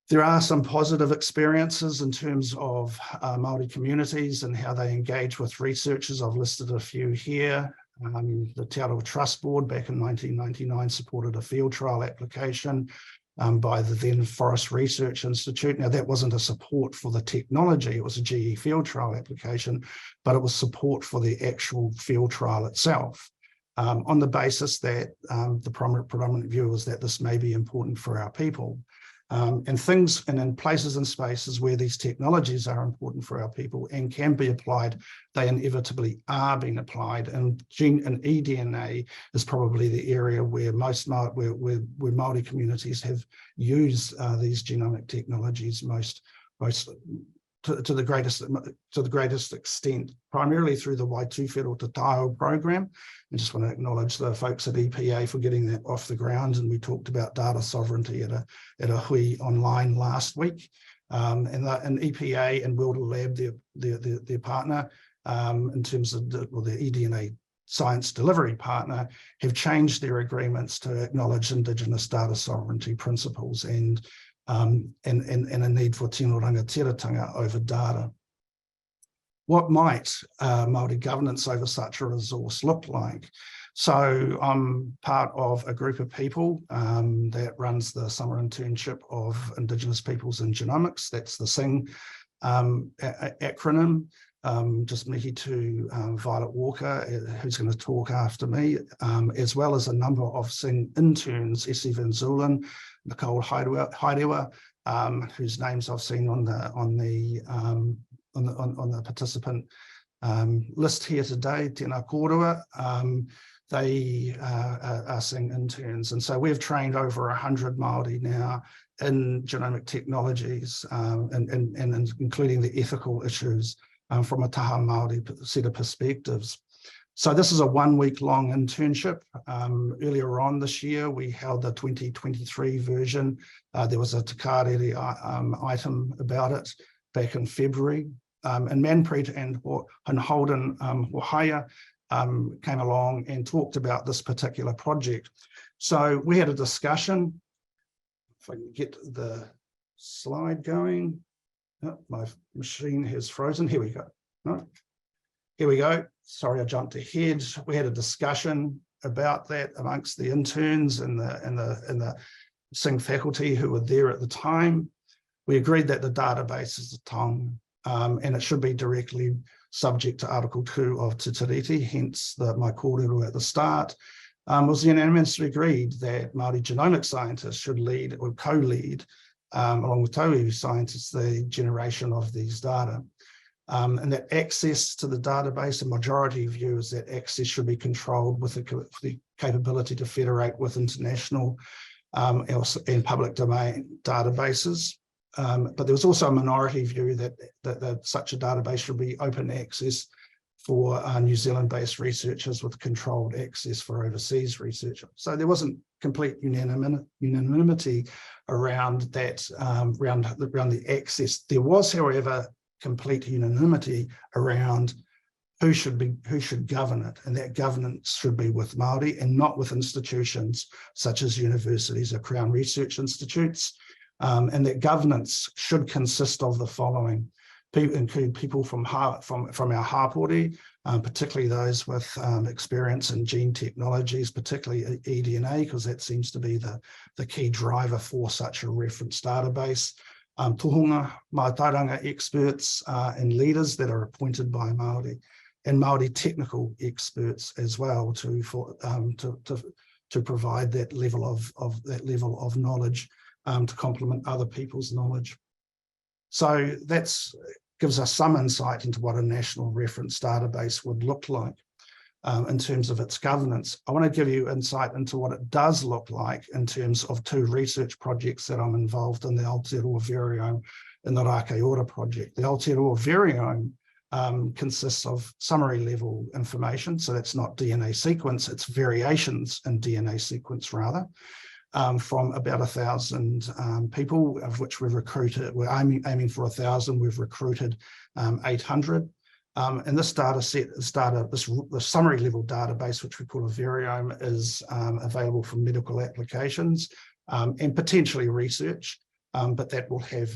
Speaker 6: There are some positive experiences in terms of Māori communities and how they engage with researchers. I've listed a few here. The Te Aroha Trust Board back in 1999 supported a field trial application by the then Forest Research Institute. Now, that wasn't a support for the technology, it was a GE field trial application, but it was support for the actual field trial itself, on the basis that the predominant view was that this may be important for our people. And in places and spaces where these technologies are important for our people and can be applied, they inevitably are being applied. And eDNA is probably the area where most where Māori communities have used these genomic technologies most to the greatest extent, primarily through the Waitūwhero Te Tahu program. I just want to acknowledge the folks at EPA for getting that off the ground. And we talked about data sovereignty at a hui online last week. And EPA and Wilder Lab, their partner, in terms of the eDNA science delivery partner, have changed their agreements to acknowledge Indigenous data sovereignty principles and a need for tino rangatiratanga over data. What might Māori governance over such a resource look like? So I'm part of a group of people that runs the summer internship of Indigenous Peoples in Genomics. That's the SING acronym. Just mihi to Violet Walker, who's going to talk after me, as well as a number of SING interns, Essie Van Zulen, Nicole Heidewa, whose names I've seen on the participant list here today, tēnā kōrua. They are SING interns, and so we've trained over 100 Māori now in genomic technologies, and including the ethical issues from a taha Māori set of perspectives. So this is a 1 week long internship. Earlier on this year, we held the 2023 version. There was a te kārere item about it back in February. And Manpreet and Holden Wahaya came along and talked about this particular project. So we had a discussion. If I can get the slide going. Oh, my machine has frozen. Here we go. No. Here we go. Sorry, I jumped ahead. We had a discussion about that amongst the interns and the SING faculty who were there at the time. We agreed that the database is a tongue, and it should be directly subject to Article 2 of Te Tiriti, hence my kōrero at the start. It was unanimously agreed that Māori genomic scientists should lead or co-lead, along with Tahu scientists, the generation of these data. And that access to the database, a majority view is that access should be controlled with the capability to federate with international and public domain databases. But there was also a minority view that such a database should be open access for New Zealand-based researchers with controlled access for overseas research. So there wasn't complete unanimity around that, around the access. There was, however, complete unanimity around who should govern it, and that governance should be with Māori and not with institutions such as universities or Crown Research Institutes. And that governance should consist of the following: include people from our hapori, particularly those with experience in gene technologies, particularly eDNA, because that seems to be the key driver for such a reference database. Tohunga, mātauranga experts and leaders that are appointed by Māori, and Māori technical experts as well to provide that level of knowledge to complement other people's knowledge. So that's gives us some insight into what a national reference database would look like in terms of its governance. I want to give you insight into what it does look like in terms of two research projects that I'm involved in, the Aotearoa Variome and the Kaikōrero project. The Aotearoa Variome consists of summary level information, so that's not DNA sequence, it's variations in DNA sequence rather, from about 1,000 people, of which we've recruited, we're aiming for 1,000, we've recruited 800. And this data set is the summary level database, which we call a Variome, is available for medical applications and potentially research. But that will have,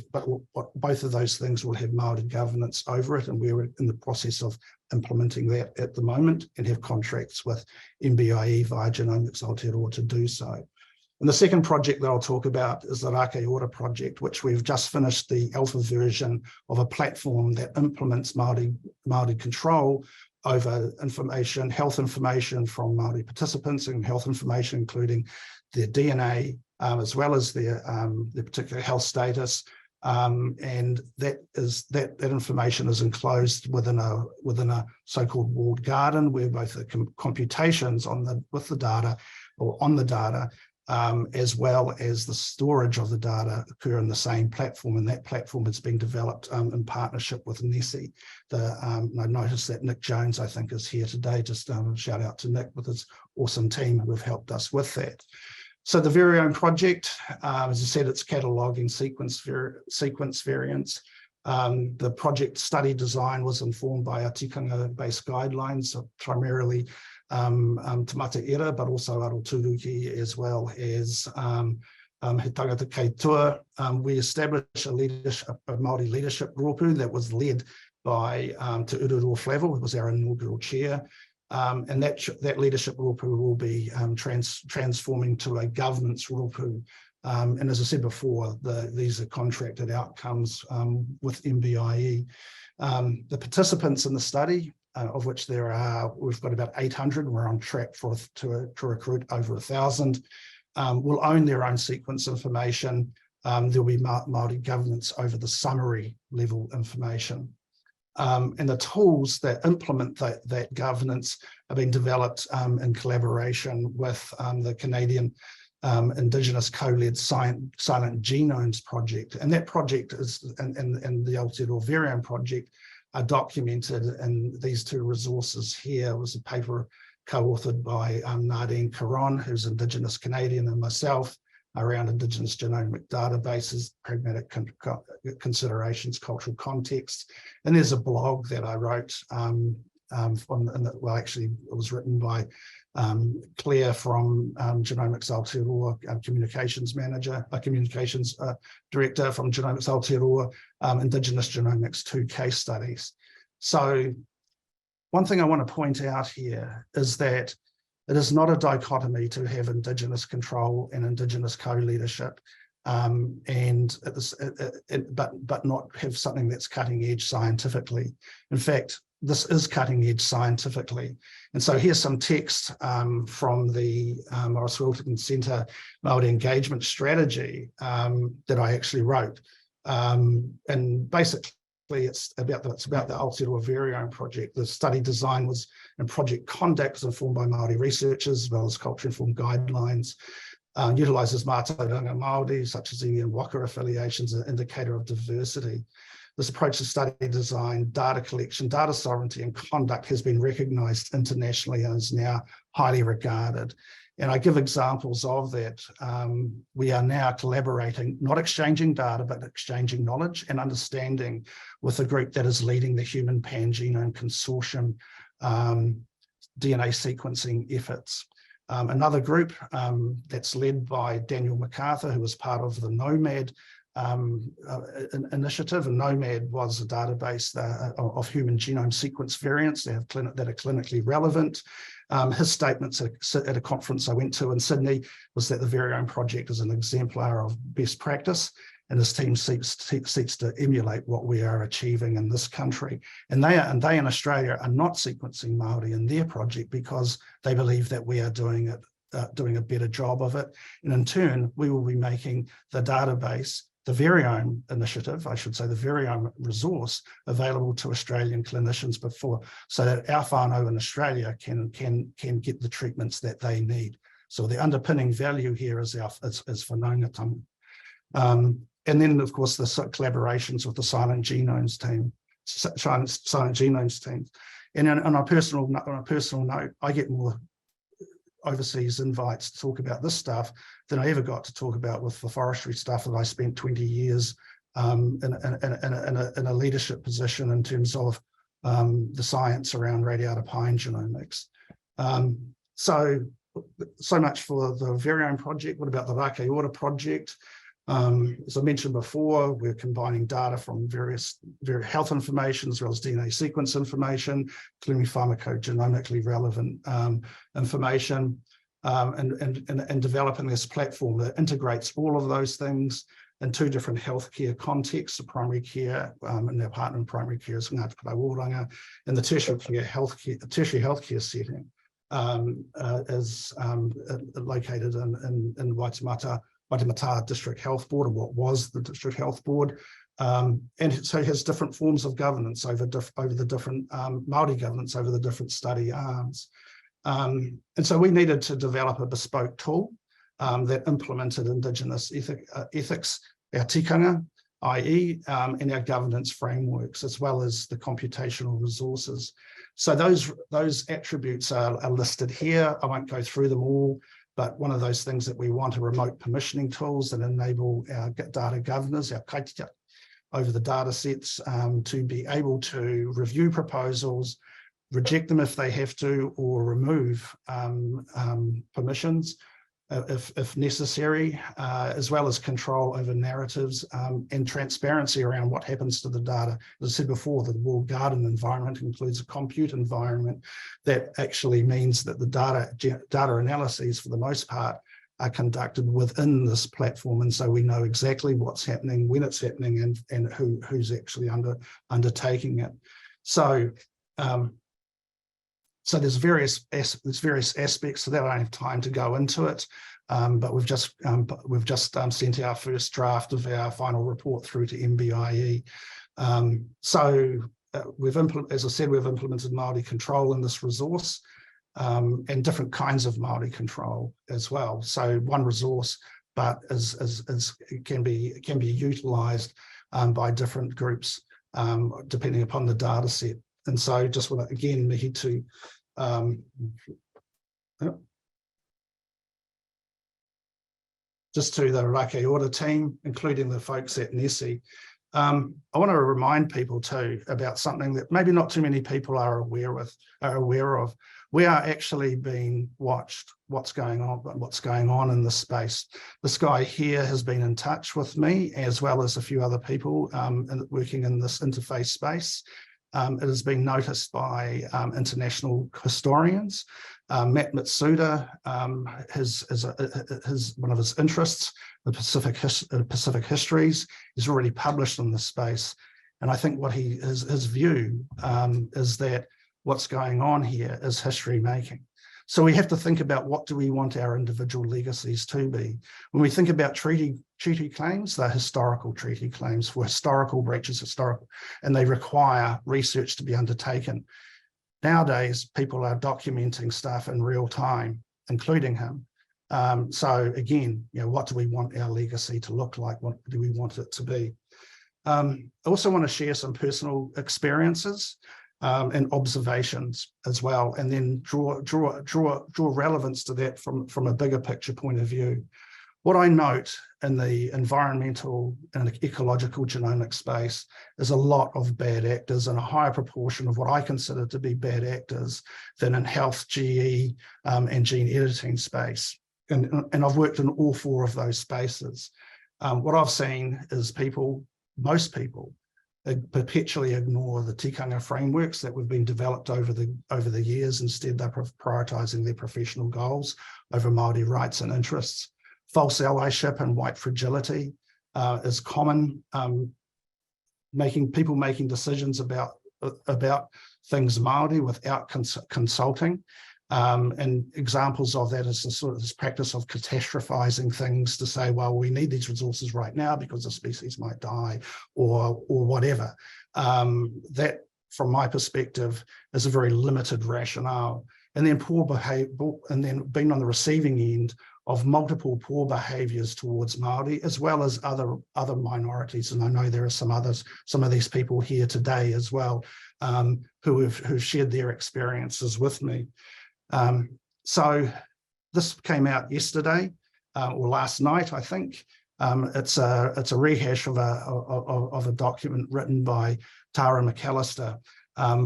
Speaker 6: both of those things will have Māori governance over it, and we're in the process of implementing that at the moment and have contracts with MBIE via Genomics Aotearoa to do so. And the second project that I'll talk about is the Kaikōrero project, which we've just finished the alpha version of a platform that implements Māori control over information, health information from Māori participants, and health information including their DNA, as well as their particular health status, and that information is enclosed within a so-called walled garden, where both the computations with the data or on the data, as well as the storage of the data occur in the same platform, and that platform is being developed in partnership with Nessie. I noticed that Nick Jones, I think, is here today. Just shout out to Nick with his awesome team who have helped us with that. So the Variome project, as I said, it's cataloguing sequence variants. The project study design was informed by our tikanga-based guidelines, so primarily Tamata Era, but also Aroturuki, as well as He Tangata Keitua. We established a Māori leadership grupu that was led by Te Ururoa Flavel, who was our inaugural chair. And that leadership grupu will be transforming to a governance grupu. And as I said before, these are contracted outcomes with MBIE. The participants in the study, of which we've got about 800, we're on track to recruit over 1,000, will own their own sequence information. There'll be Māori governance over the summary level information. And the tools that implement that governance have been developed in collaboration with the Canadian Indigenous co-led Silent Genomes project. And that project is, and the Aotearoa Variome project, are documented in these two resources here. It was a paper co-authored by Nadine Caron, who's Indigenous Canadian, and myself, around Indigenous genomic databases, pragmatic considerations, cultural context. And there's a blog that I wrote, actually it was written by Claire from Genomics Aotearoa, communications director from Genomics Aotearoa, Indigenous Genomics 2 case studies. So one thing I want to point out here is that it is not a dichotomy to have Indigenous control and Indigenous co-leadership, but not have something that's cutting edge scientifically. In fact, this is cutting edge scientifically. And so here's some text from the Morris Wilton Centre Māori Engagement Strategy that I actually wrote. And basically it's about the Aotearoa Variome project. The study design and project conduct was informed by Māori researchers, as well as culture-informed guidelines. Utilises mātauranga Māori, such as iwi and waka affiliations, as an indicator of diversity. This approach to study design, data collection, data sovereignty and conduct has been recognised internationally and is now highly regarded. And I give examples of that. We are now collaborating, not exchanging data, but exchanging knowledge and understanding with a group that is leading the Human Pangenome Consortium DNA sequencing efforts. Another group that's led by Daniel MacArthur, who was part of the NOMAD initiative, and NOMAD was a database of human genome sequence variants that are clinically relevant. His statements at a conference I went to in Sydney was that the Variome project is an exemplar of best practice, and his team seeks to emulate what we are achieving in this country. And they in Australia are not sequencing Māori in their project because they believe that we are doing a better job of it. And in turn, we will be making the database, the Variome initiative, I should say, the Variome resource available to Australian clinicians so that our whānau in Australia can get the treatments that they need. So the underpinning value here is whanaungatanga. And then, of course, the collaborations with the silent genomes team. And on a personal note, I get more overseas invites to talk about this stuff than I ever got to talk about with the forestry stuff that I spent 20 years in a leadership position in terms of the science around radiata pine genomics. So much for the Variome project. What about the Kaikōrero project? As I mentioned before, we're combining data from various health information as well as DNA sequence information, including pharmacogenomically relevant information, and developing this platform that integrates all of those things in two different healthcare contexts: the primary care, and our partner in primary care is Wānanga, and the tertiary healthcare setting is located in Waitemata District Health Board, or what was the District Health Board, and so it has different forms of governance over the different Māori governance over the different study arms. And so we needed to develop a bespoke tool that implemented Indigenous ethics, our tikanga, i.e., and our governance frameworks, as well as the computational resources. So those attributes are listed here. I won't go through them all, but one of those things that we want are remote permissioning tools that enable our data governors, our kaitita, over the data sets to be able to review proposals, reject them if they have to, or remove permissions if necessary, as well as control over narratives and transparency around what happens to the data. As I said before, the walled garden environment includes a compute environment that actually means that the data analyses, for the most part, are conducted within this platform, and so we know exactly what's happening, when it's happening, and who's actually undertaking it. So so there's various aspects to that. I don't have time to go into it, but we've just sent our first draft of our final report through to MBIE. As I said, we've implemented Māori control in this resource, and different kinds of Māori control as well. So one resource, but can be utilised by different groups depending upon the data set. And so just want to, again, mihi to just to the Kaikōrero team, including the folks at NESI. I want to remind people too about something that maybe not too many people are aware of. We are actually being watched. What's going on in this space. This guy here has been in touch with me, as well as a few other people working in this interface space. It has been noticed by international historians. Matt Mitsuda, one of his interests, the Pacific histories, is already published in this space. And I think what his view is that what's going on here is history making. So we have to think about, what do we want our individual legacies to be? When we think about treaty claims, they're historical treaty claims for historical breaches, and they require research to be undertaken. Nowadays, people are documenting stuff in real time, including him. So again, what do we want our legacy to look like? What do we want it to be? I also want to share some personal experiences. and observations as well, and then draw relevance to that from a bigger picture point of view. What I note in the environmental and ecological genomic space is a lot of bad actors, and a higher proportion of what I consider to be bad actors than in health, GE, and gene editing space. And I've worked in all four of those spaces. What I've seen is most people, perpetually ignore the tikanga frameworks that have been developed over the years. Instead, they're prioritising their professional goals over Māori rights and interests. False allyship and white fragility is common. People making decisions about things Māori without consulting. And examples of that is this practice of catastrophizing things to say, well, we need these resources right now because the species might die or whatever. That, from my perspective, is a very limited rationale. And then poor behavior, and then being on the receiving end of multiple poor behaviours towards Māori, as well as other minorities. And I know there are some of these people here today as well, who've shared their experiences with me. So this came out yesterday or last night, I think. It's a rehash of a document written by Tara McAllister,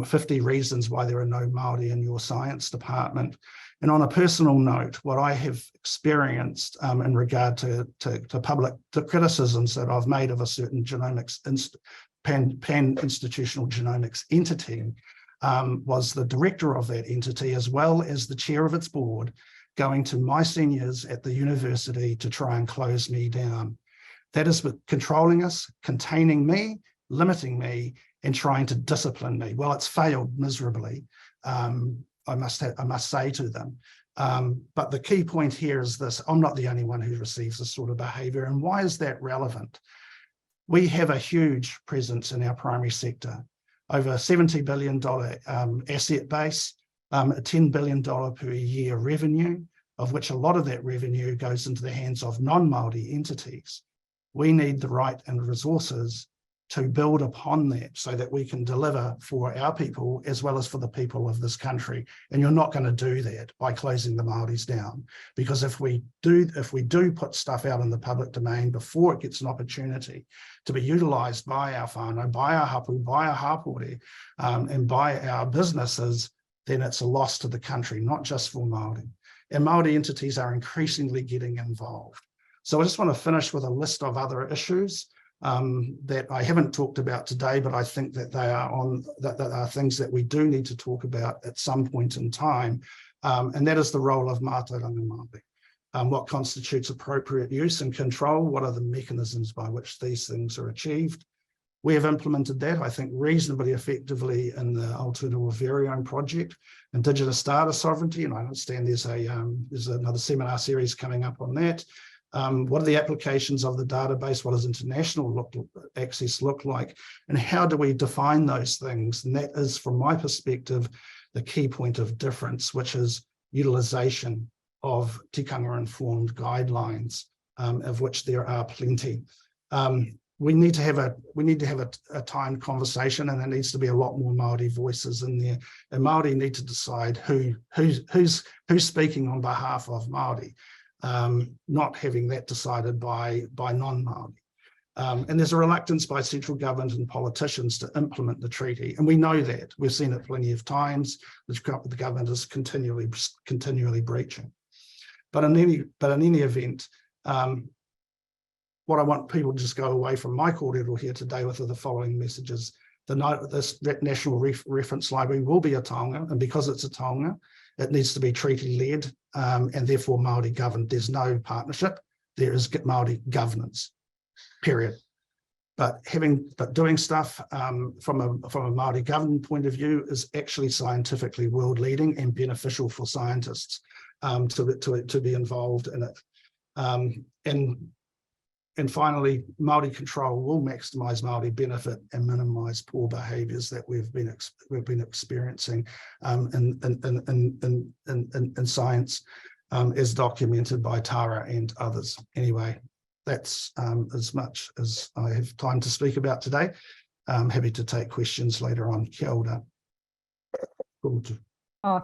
Speaker 6: 50 reasons why there are no Māori in your science department. And on a personal note, what I have experienced in regard to criticisms that I've made of a certain genomics pan-institutional genomics entity was the director of that entity, as well as the chair of its board, going to my seniors at the university to try and close me down. That is controlling us, containing me, limiting me, and trying to discipline me. Well, it's failed miserably, I must say to them. But the key point here is this: I'm not the only one who receives this sort of behaviour. And why is that relevant? We have a huge presence in our primary sector, over $70 billion asset base, $10 billion per year revenue, of which a lot of that revenue goes into the hands of non-Māori entities. We need the right and resources to build upon that so that we can deliver for our people as well as for the people of this country. And you're not going to do that by closing the Māoris down, because if we do put stuff out in the public domain before it gets an opportunity to be utilised by our whānau, by our hapu, by our hapori, and by our businesses, then it's a loss to the country, not just for Māori. And Māori entities are increasingly getting involved. So I just want to finish with a list of other issues that I haven't talked about today, but I think that they are things that we do need to talk about at some point in time, and that is the role of mātauranga Māori. What constitutes appropriate use and control? What are the mechanisms by which these things are achieved? We have implemented that, I think, reasonably effectively in the Aotearoa Very Own project, Indigenous data sovereignty, and I understand there's another seminar series coming up on that. What are the applications of the database? What does international access look like? And how do we define those things? And that is, from my perspective, the key point of difference, which is utilisation of tikanga-informed guidelines, of which there are plenty. We need to have a timed conversation, and there needs to be a lot more Māori voices in there. And Māori need to decide who's speaking on behalf of Māori. Not having that decided by non-Māori. And there's a reluctance by central government and politicians to implement the treaty. And we know that. We've seen it plenty of times. The government is continually breaching. But in any event, what I want people to just go away from my kōrero here today with are the following messages. This National Reference Library will be a taonga, and because it's a taonga, it needs to be treaty-led and therefore Māori governed. There's no partnership, there is Māori governance, period. But doing stuff from a Māori government point of view is actually scientifically world-leading and beneficial for scientists to be involved in it. And finally, Māori control will maximise Māori benefit and minimise poor behaviours that we've been experiencing in science, as documented by Tara and others. Anyway, that's as much as I have time to speak about today. I'm happy to take questions later on. Kia ora. Komutu.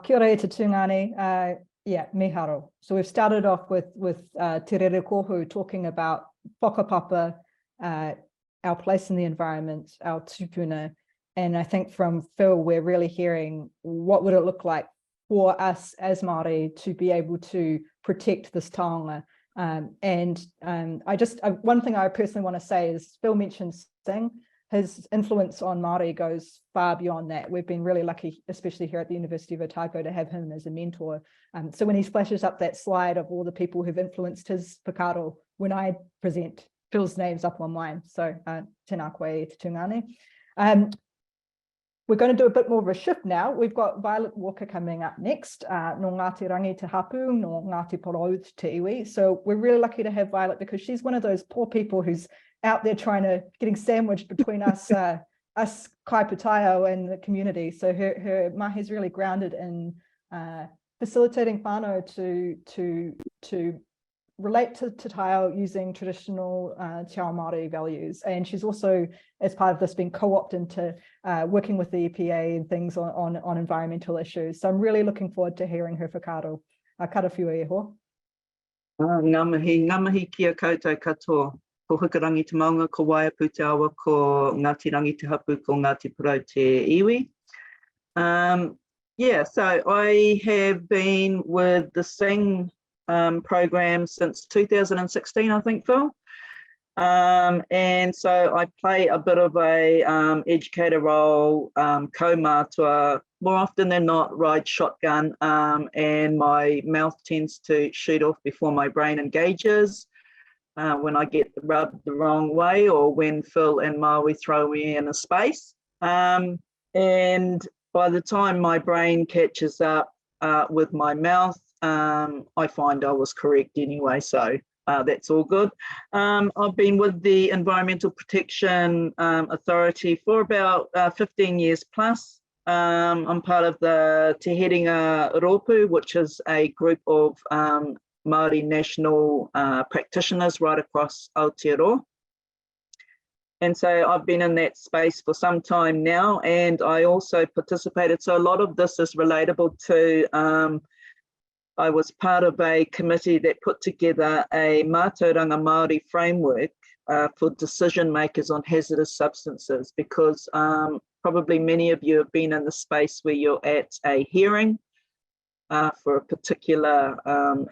Speaker 3: Kia ora e te tūngane. Yeah, miharo. So we've started off with Te Rere Kohu talking about whakapapa, our place in the environment, our tupuna. And I think from Phil, we're really hearing what would it look like for us as Māori to be able to protect this taonga. One thing I personally want to say is Phil mentioned Sing. His influence on Māori goes far beyond that. We've been really lucky, especially here at the University of Otago, to have him as a mentor. So when he splashes up that slide of all the people who've influenced his whakaaro, when I present, Phil's name's up on mine. So tēnā koe e te tūngane. We're going to do a bit more of a shift now. We've got Violet Walker coming up next, no Ngāti Rangi te hapu, no Ngāti Porou te iwi. So we're really lucky to have Violet because she's one of those poor people who's out there getting sandwiched between us kaiputaio and the community. So her mahi is really grounded in facilitating whānau to relate to taio using traditional Te Ao Māori values. And she's also, as part of this, been co-opted into working with the EPA and things on environmental issues. So I'm really looking forward to hearing her whakaaro. Karawhiu e ho.
Speaker 7: Ngā mihi kia koutou katoa. Ko Hikarangi te maunga, ko Waiapu te awa, ko Ngāti Rangi te hapu, ko Ngāti Porou te iwi. Yeah, so I have been with the Sing program since 2016, I think, Phil. And so I play a bit of a educator role, ko-mātua, more often than not ride shotgun, and my mouth tends to shoot off before my brain engages. When I get rubbed the wrong way or when Phil and Maui throw me in a space. And by the time my brain catches up with my mouth, I find I was correct anyway, so that's all good. I've been with the Environmental Protection Authority for about 15 years plus. I'm part of the Te Herenga Rōpū, which is a group of Māori national practitioners right across Aotearoa. And so I've been in that space for some time now, and I also participated. So a lot of this is relatable to, I was part of a committee that put together a mātauranga Māori framework for decision makers on hazardous substances, because probably many of you have been in the space where you're at a hearing for a particular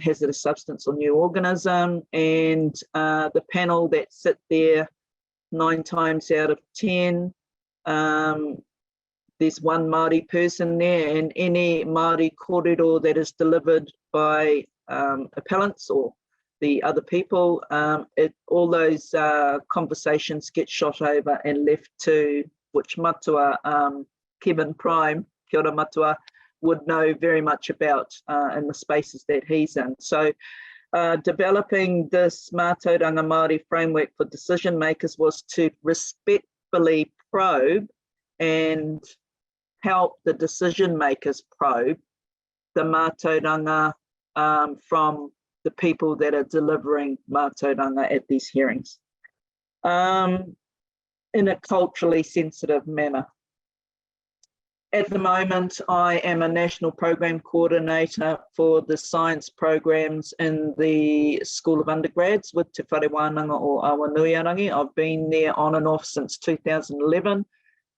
Speaker 7: hazardous substance or new organism, and the panel that sit there 9 times out of 10, there's one Māori person there, and any Māori kōrero that is delivered by appellants or the other people, all those conversations get shot over and left to, which Matua, Kevin Prime, kia ora Matua, would know very much about in the spaces that he's in. So developing this mātauranga Māori framework for decision makers was to respectfully probe and help the decision makers probe the mātauranga from the people that are delivering mātauranga at these hearings in a culturally sensitive manner. At the moment, I am a national program coordinator for the science programs in the School of Undergrads with Te Whare Wānanga o Awanuiarangi. I've been there on and off since 2011.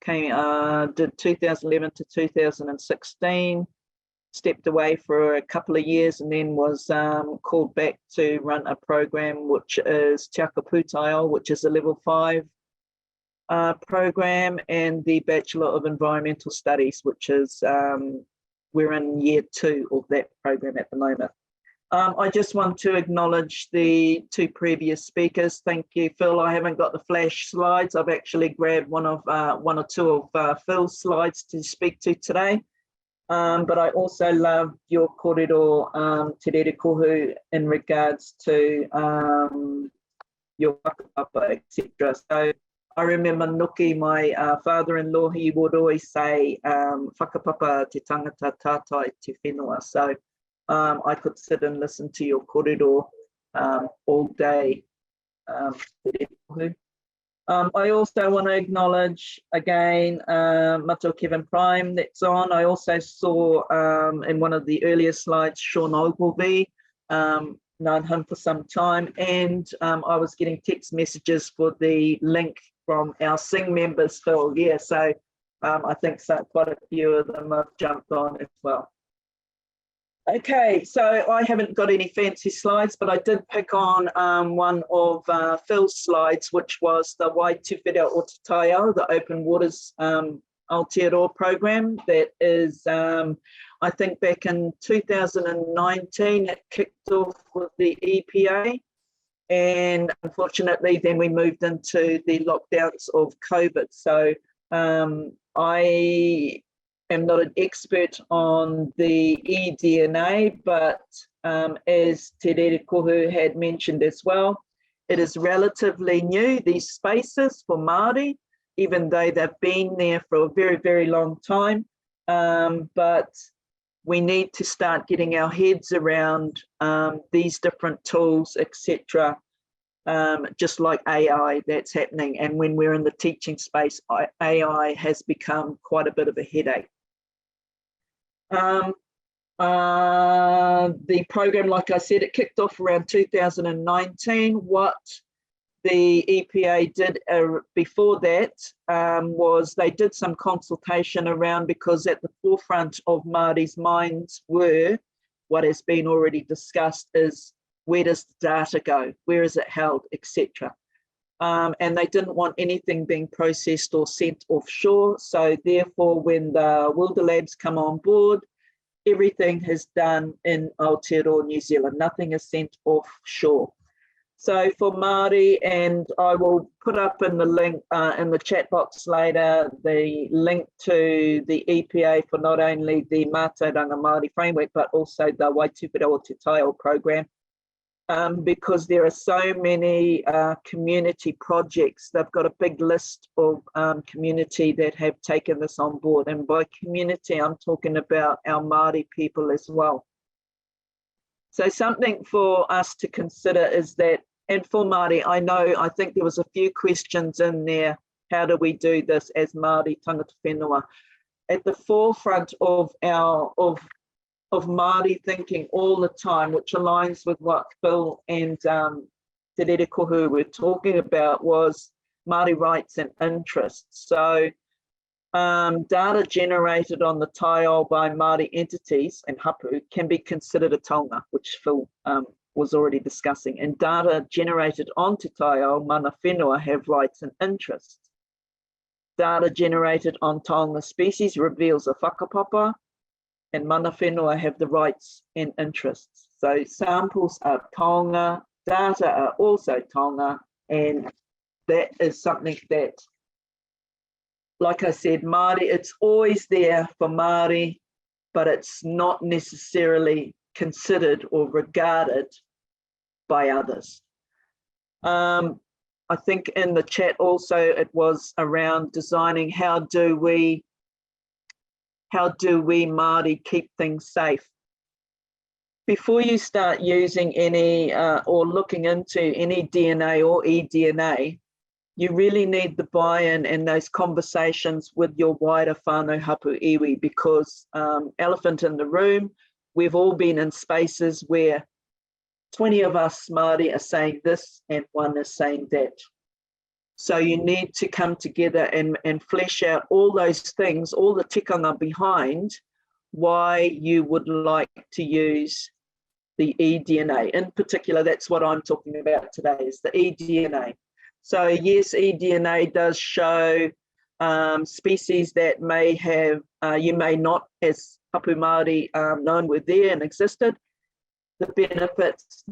Speaker 7: Did 2011 to 2016, stepped away for a couple of years and then was called back to run a program which is Te Aka Pūtaiao, which is a level 5 program, and the Bachelor of Environmental Studies, which is, we're in year 2 of that program at the moment. I just want to acknowledge the 2 previous speakers. Thank you, Phil. I haven't got the flash slides. I've actually grabbed one or two of Phil's slides to speak to today. But I also love your kōrero, Te Rere Kohu, in regards to your whakapapa, etc. So I remember Nuki, my father-in-law, he would always say, whakapapa te tangata tātai te whenua. So I could sit and listen to your kōrero all day. I also want to acknowledge again Matua Kevin Prime that's on. I also saw in one of the earlier slides Sean Ogilvie, known him for some time, and I was getting text messages for the link from our Sing members, Phil. Yeah, so I think quite a few of them have jumped on as well. Okay, so I haven't got any fancy slides, but I did pick on one of Phil's slides, which was the Waituwhera o Te Taio, the Open Waters Aotearoa program. That is, I think back in 2019, it kicked off with the EPA. And unfortunately, then we moved into the lockdowns of COVID. So I am not an expert on the eDNA, but as Te Rere Kohu had mentioned as well, it is relatively new, these spaces for Māori, even though they've been there for a very, very long time. But we need to start getting our heads around these different tools, etc. Just like AI that's happening. And when we're in the teaching space, AI has become quite a bit of a headache. The program, like I said, it kicked off around 2019. What the EPA did before that was they did some consultation around, because at the forefront of Māori's minds were, what has been already discussed, is where does the data go, where is it held, etc. And they didn't want anything being processed or sent offshore. So therefore, when the Wilder Labs come on board, everything is done in Aotearoa, New Zealand. Nothing is sent offshore. So for Māori, and I will put up in the link in the chat box later, the link to the EPA for not only the Mātauranga Māori framework, but also the Waituwhera o Te Taio program, because there are so many community projects. They've got a big list of community that have taken this on board. And by community, I'm talking about our Māori people as well. So something for us to consider is that, and for Māori, I think there was a few questions in there. How do we do this as Māori tangata whenua? At the forefront of Māori thinking all the time, which aligns with what Phil and Te Rere Kohu were talking about, was Māori rights and interests. So data generated on the taio by Māori entities and hapu can be considered a taonga, which Phil was already discussing. And data generated on Te Taio, mana whenua, have rights and interests. Data generated on taonga species reveals a whakapapa, and mana whenua have the rights and interests. So samples are taonga, data are also taonga, and that is something that, like I said, Māori, it's always there for Māori, but it's not necessarily considered or regarded by others. I think in the chat also it was around designing how do we Māori keep things safe. Before you start using any or looking into any DNA or eDNA, you really need the buy-in and those conversations with your wider whānau hapu iwi, because elephant in the room, we've all been in spaces where 20 of us Māori are saying this and one is saying that. So you need to come together and flesh out all those things, all the tikanga behind why you would like to use the eDNA. In particular, that's what I'm talking about today, is the eDNA. So yes, eDNA does show species that may have, you may not as hapu Māori known were there and existed. The benefits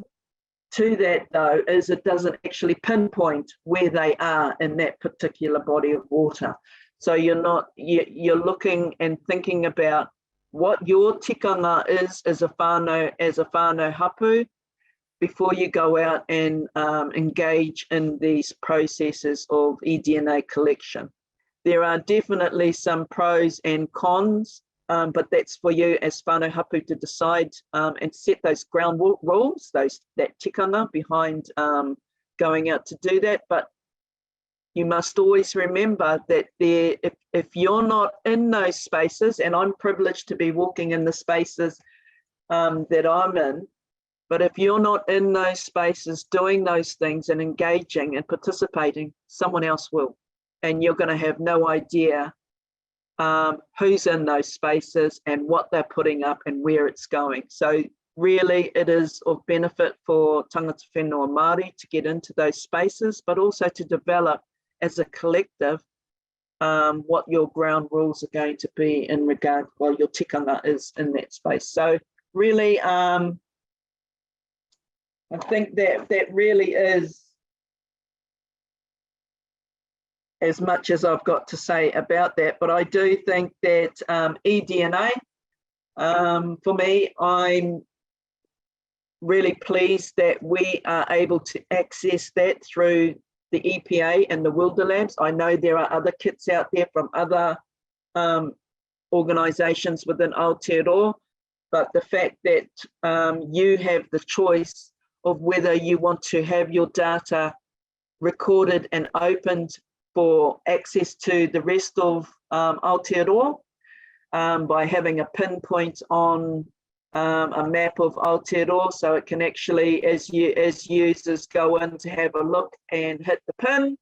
Speaker 7: to that though is it doesn't actually pinpoint where they are in that particular body of water. So you're looking and thinking about what your tikanga is as a whānau hapu before you go out and engage in these processes of eDNA collection. There are definitely some pros and cons, but that's for you as whānau hapu to decide and set those ground rules, that tikanga behind going out to do that. But you must always remember that if you're not in those spaces, and I'm privileged to be walking in the spaces that I'm in, but if you're not in those spaces doing those things and engaging and participating, someone else will. And you're going to have no idea who's in those spaces and what they're putting up and where it's going. So really it is of benefit for tangata whenua Māori to get into those spaces, but also to develop as a collective what your ground rules are going to be in regard while your tikanga is in that space. So really, I think that really is as much as I've got to say about that. But I do think that eDNA, for me, I'm really pleased that we are able to access that through the EPA and the Wilder Labs. I know there are other kits out there from other organisations within Aotearoa, but the fact that you have the choice of whether you want to have your data recorded and opened for access to the rest of Aotearoa by having a pinpoint on a map of Aotearoa, so it can actually, as users go in to have a look and hit the pin,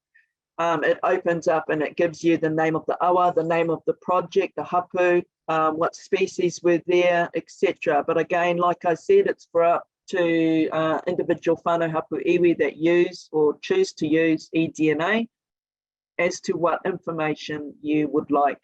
Speaker 7: it opens up and it gives you the name of the awa, the name of the project, the hapu, what species were there, etc. But again, like I said, it's for up to individual whānau hapu iwi that use or choose to use eDNA as to what information you would like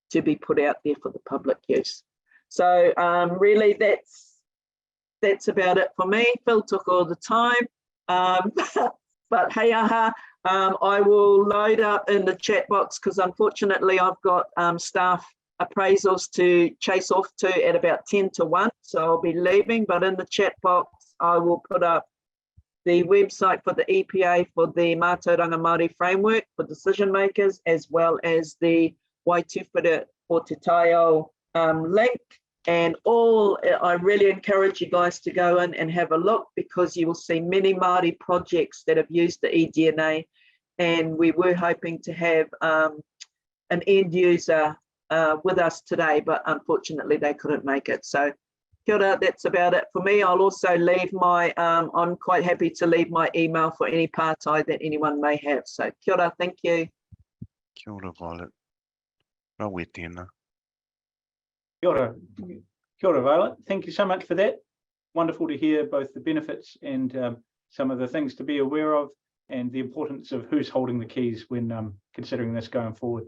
Speaker 7: to be put out there for the public use. So really that's about it for me. Phil took all the time, but hey aha, I will load up in the chat box because unfortunately I've got staff appraisals to chase off to at about 10 to 1, so I'll be leaving, but in the chat box I will put up the website for the EPA for the Mātauranga Māori framework for decision makers, as well as the Waitūwhare o Te Taio link. And I really encourage you guys to go in and have a look, because you will see many Māori projects that have used the eDNA, and we were hoping to have an end user with us today, but unfortunately they couldn't make it. So kia ora, that's about it for me. I'll also leave my, I'm quite happy to leave my email for any pārtai that anyone may have. So kia ora, thank you.
Speaker 1: Kia ora, Violet. Rawe tēnā.
Speaker 4: Kia ora. Kia ora, Violet. Thank you so much for that. Wonderful to hear both the benefits and some of the things to be aware of, and the importance of who's holding the keys when considering this going forward.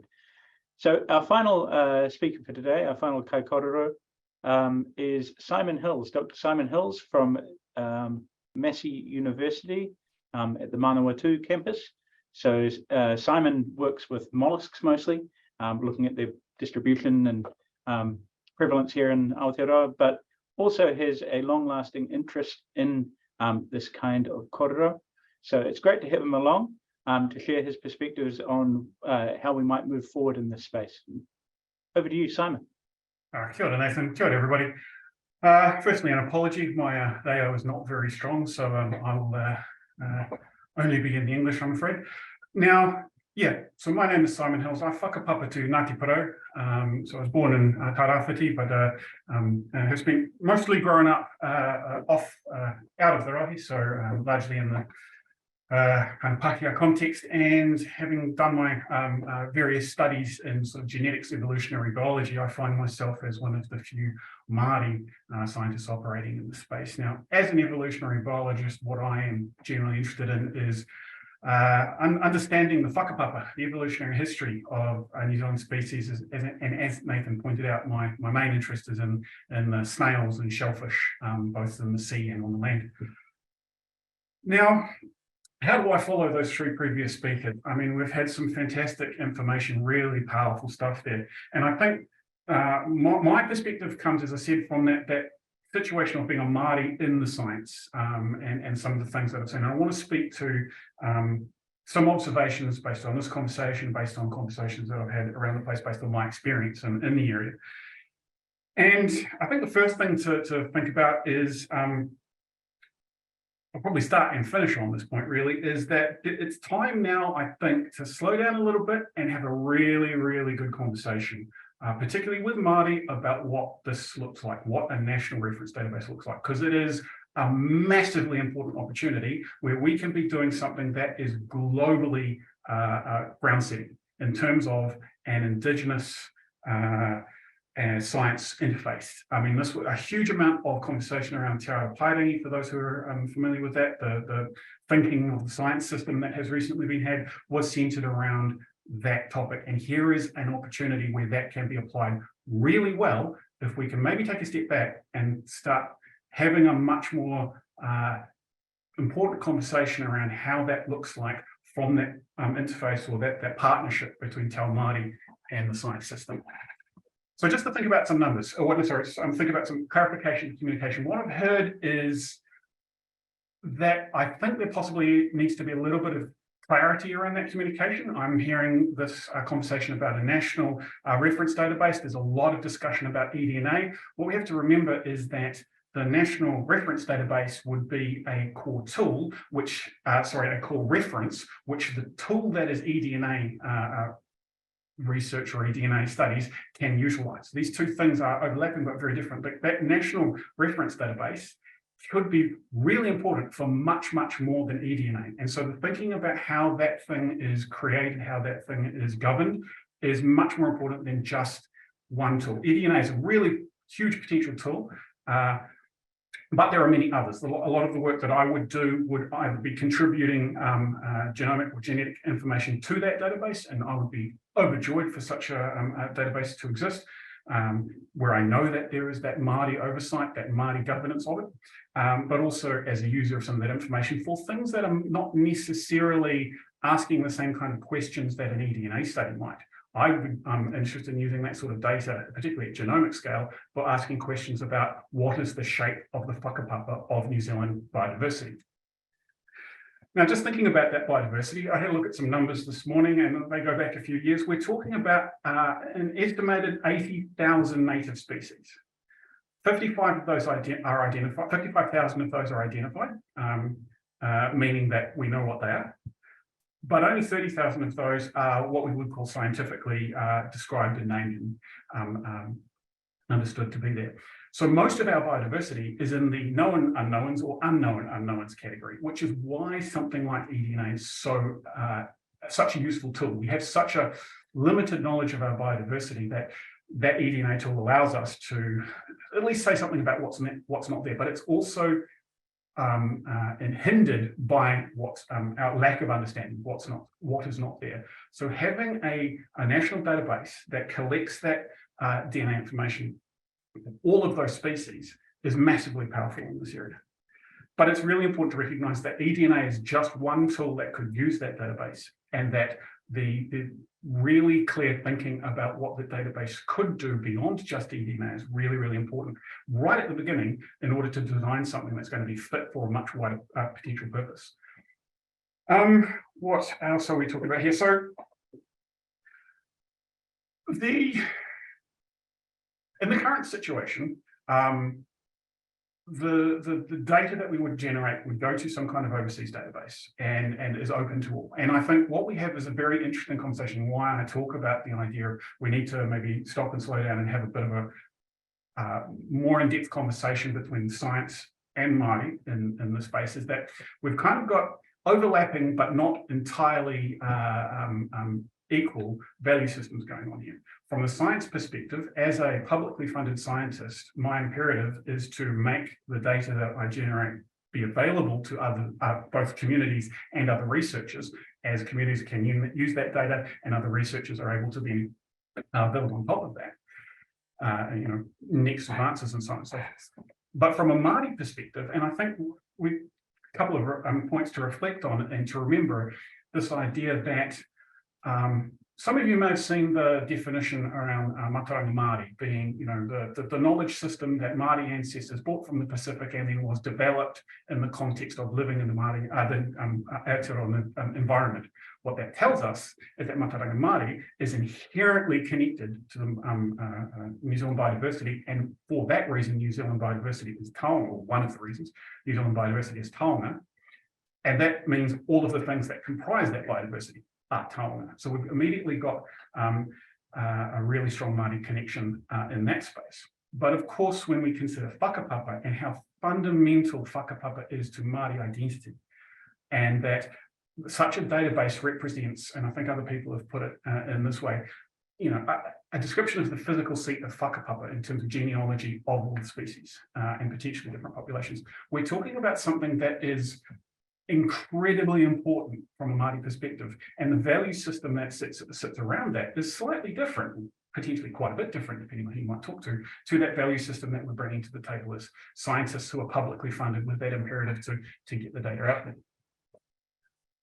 Speaker 4: So our final speaker for today, our final kaikōrero, is Simon Hills, Dr. Simon Hills from Massey University at the Manawatu campus. So Simon works with mollusks mostly, looking at their distribution and prevalence here in Aotearoa, but also has a long-lasting interest in this kind of kōrero. So it's great to have him along to share his perspectives on how we might move forward in this space. Over to you, Simon.
Speaker 8: Kia ora, Nathan. Kia ora, everybody. Firstly, an apology. My AO is not very strong, so I will only be in the English, I'm afraid. Now, yeah, so my name is Simon Hills. I whakapapa to Ngāti Porou. So I was born in Tarawhiti, but have spent mostly growing up out of the Rahi, so largely in the kind of Pākehā context, and having done my various studies in sort of genetics, evolutionary biology, I find myself as one of the few Māori scientists operating in the space. Now, as an evolutionary biologist, what I am generally interested in is understanding the whakapapa, the evolutionary history of New Zealand species, and as Nathan pointed out, my main interest is in snails and shellfish, both in the sea and on the land. Now, how do I follow those three previous speakers? I mean, we've had some fantastic information, really powerful stuff there. And I think my perspective comes, as I said, from that situation of being a Māori in the science and some of the things that I've seen. And I want to speak to some observations based on this conversation, based on conversations that I've had around the place, based on my experience in the area. And I think the first thing to think about is I'll probably start and finish on this point really, is that it's time now, I think, to slow down a little bit and have a really, really good conversation, particularly with Māori, about what this looks like, what a national reference database looks like, because it is a massively important opportunity where we can be doing something that is globally ground setting in terms of an Indigenous science interface. I mean, this was a huge amount of conversation around Te Ara Paerangi, for those who are familiar with that. The thinking of the science system that has recently been had was centered around that topic. And here is an opportunity where that can be applied really well if we can maybe take a step back and start having a much more important conversation around how that looks like from that interface, or that partnership between Te Ao Māori and the science system. So just to think about some numbers, I'm thinking about some clarification and communication. What I've heard is that I think there possibly needs to be a little bit of clarity around that communication. I'm hearing this conversation about a national reference database. There's a lot of discussion about eDNA. What we have to remember is that the national reference database would be a core tool, which, a core reference, which the tool that is eDNA research or eDNA studies can utilize. These two things are overlapping but very different. But that national reference database could be really important for much, much more than eDNA. And so the thinking about how that thing is created, how that thing is governed, is much more important than just one tool. eDNA is a really huge potential tool, but there are many others. A lot of the work that I would do would either be contributing genomic or genetic information to that database, and I would be overjoyed for such a database to exist, where I know that there is that Māori oversight, that Māori governance of it, but also as a user of some of that information for things that are not necessarily asking the same kind of questions that an eDNA study might. I'm interested in using that sort of data, particularly at genomic scale, for asking questions about what is the shape of the whakapapa of New Zealand biodiversity. Now, just thinking about that biodiversity, I had a look at some numbers this morning, and they go back a few years. We're talking about an estimated 80,000 native species. 55 of those are identified. 55,000 of those are identified, meaning that we know what they are. But only 30,000 of those are what we would call scientifically described and named and understood to be there. So most of our biodiversity is in the known unknowns or unknown unknowns category, which is why something like eDNA is so such a useful tool. We have such a limited knowledge of our biodiversity that that eDNA tool allows us to at least say something about what's not there, but it's also and hindered by our lack of understanding what is not there. So having a national database that collects that DNA information, all of those species, is massively powerful in this area. But it's really important to recognize that eDNA is just one tool that could use that database, and that the really clear thinking about what the database could do beyond just eDNA is really, really important right at the beginning in order to design something that's going to be fit for a much wider potential purpose. What else are we talking about here? So in the current situation, the data that we would generate would go to some kind of overseas database and is open to all. And I think what we have is a very interesting conversation. Why I talk about the idea of we need to maybe stop and slow down and have a bit of a more in-depth conversation between science and Māori in this space, is that we've kind of got overlapping but not entirely equal value systems going on here. From a science perspective, as a publicly funded scientist, my imperative is to make the data that I generate be available to other, both communities and other researchers, as communities can use that data and other researchers are able to then build on top of that, next advances and so on and so forth. But from a Māori perspective, and I think a couple of points to reflect on and to remember, this idea that some of you may have seen the definition around Mātauranga Māori being, the knowledge system that Māori ancestors brought from the Pacific and then was developed in the context of living in the Māori, Ātiawa environment. What that tells us is that Mātauranga Māori is inherently connected to the New Zealand biodiversity, and for that reason, New Zealand biodiversity is taonga, or one of the reasons New Zealand biodiversity is taonga, and that means all of the things that comprise that biodiversity are taonga. So we've immediately got a really strong Māori connection in that space. But of course, when we consider whakapapa and how fundamental whakapapa is to Māori identity, and that such a database represents, and I think other people have put it in this way, a description of the physical seat of whakapapa in terms of genealogy of all the species and potentially different populations. We're talking about something that is incredibly important from a Māori perspective, and the value system that sits around that is slightly different, potentially quite a bit different, depending on who you might talk to that value system that we're bringing to the table as scientists who are publicly funded with that imperative to get the data out there.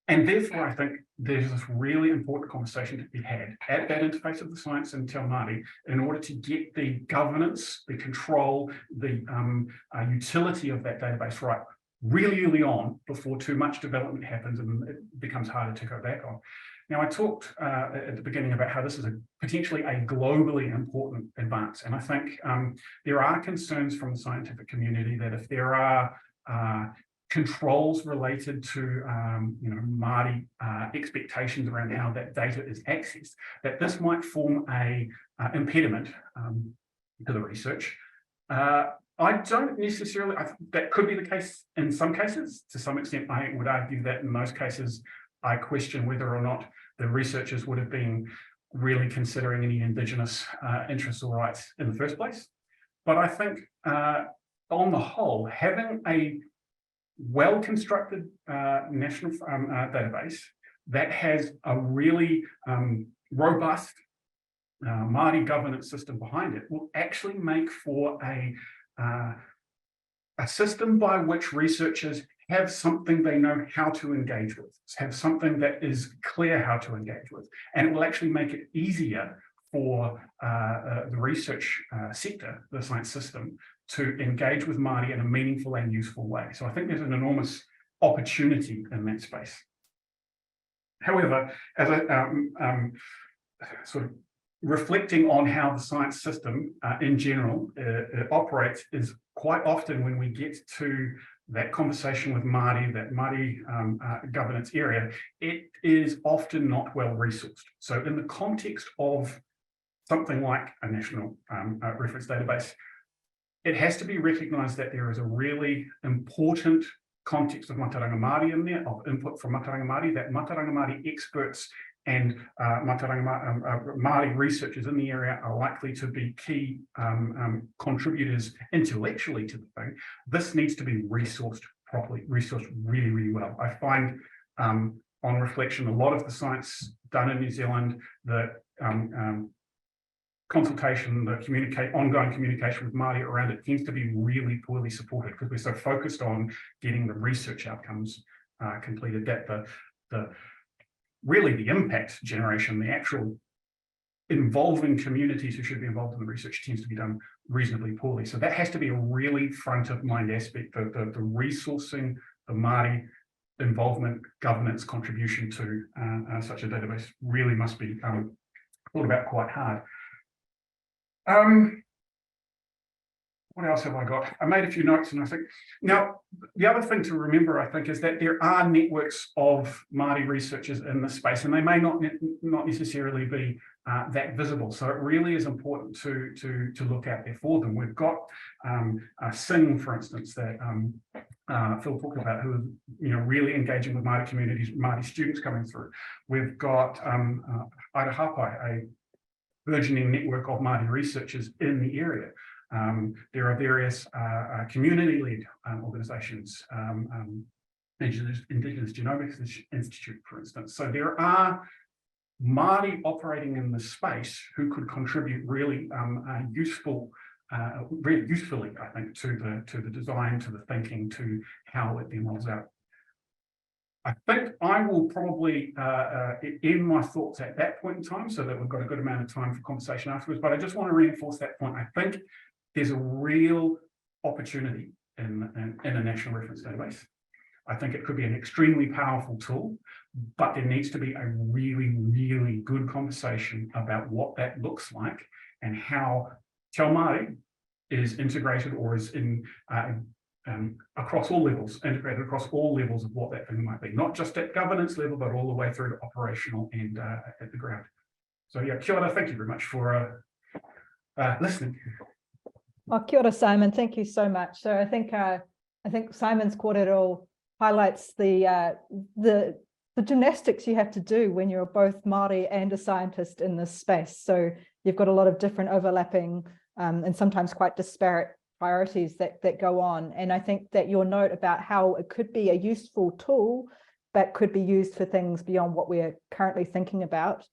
Speaker 8: And therefore, I think there's this really important conversation to be had at that interface of the science and Te Ao Māori in order to get the governance, the control, the utility of that database right really early on before too much development happens and it becomes harder to go back on. Now, I talked at the beginning about how this is potentially a globally important advance. And I think there are concerns from the scientific community that if there are controls related to Māori expectations around how that data is accessed, that this might form a impediment to the research. I don't necessarily, that could be the case in some cases. To some extent, I would argue that in most cases, I question whether or not the researchers would have been really considering any Indigenous interests or rights in the first place. But I think on the whole, having a well-constructed national database that has a really robust Māori governance system behind it will actually make for a system by which researchers have something they know how to engage with, have something that is clear how to engage with, and it will actually make it easier for the research sector, the science system, to engage with Māori in a meaningful and useful way. So I think there's an enormous opportunity in that space. However, as I sort of reflecting on how the science system in general operates is quite often when we get to that conversation with Māori, that Māori governance area, it is often not well resourced. So in the context of something like a national reference database, it has to be recognised that there is a really important context of Mātauranga Māori in there, of input from Mātauranga Māori, that Mātauranga Māori experts and Māori researchers in the area are likely to be key contributors intellectually to the thing. This needs to be resourced properly, resourced really, really well. I find on reflection, a lot of the science done in New Zealand, the consultation, the ongoing communication with Māori around it tends to be really poorly supported because we're so focused on getting the research outcomes completed that really the impact generation, the actual involving communities who should be involved in the research tends to be done reasonably poorly. So that has to be a really front of mind aspect, the resourcing, the Māori involvement, governance, contribution to such a database really must be thought about quite hard. What else have I got? I made a few notes and I think, now, the other thing to remember, I think, is that there are networks of Māori researchers in this space, and they may not necessarily be that visible. So it really is important to look out there for them. We've got Sing, for instance, that Phil talked about, who are really engaging with Māori communities, Māori students coming through. We've got Hapai, a burgeoning network of Māori researchers in the area. There are various community-led organisations, Indigenous Genomics Institute, for instance. So there are Māori operating in this space who could contribute really very usefully, I think, to the design, to the thinking, to how it then rolls out. I think I will probably end my thoughts at that point in time so that we've got a good amount of time for conversation afterwards. But I just want to reinforce that point. I think there's a real opportunity in a national reference database. I think it could be an extremely powerful tool, but there needs to be a really, really good conversation about what that looks like and how Te Ao Māori is integrated or is in across all levels, integrated across all levels of what that thing might be, not just at governance level, but all the way through to operational and at the ground. So yeah, kia ora, thank you very much for listening.
Speaker 3: Oh, kia ora, Simon. Thank you so much. So I think Simon's kōrero highlights the gymnastics you have to do when you're both Māori and a scientist in this space. So you've got a lot of different overlapping and sometimes quite disparate priorities that go on. And I think that your note about how it could be a useful tool, but could be used for things beyond what we're currently thinking about,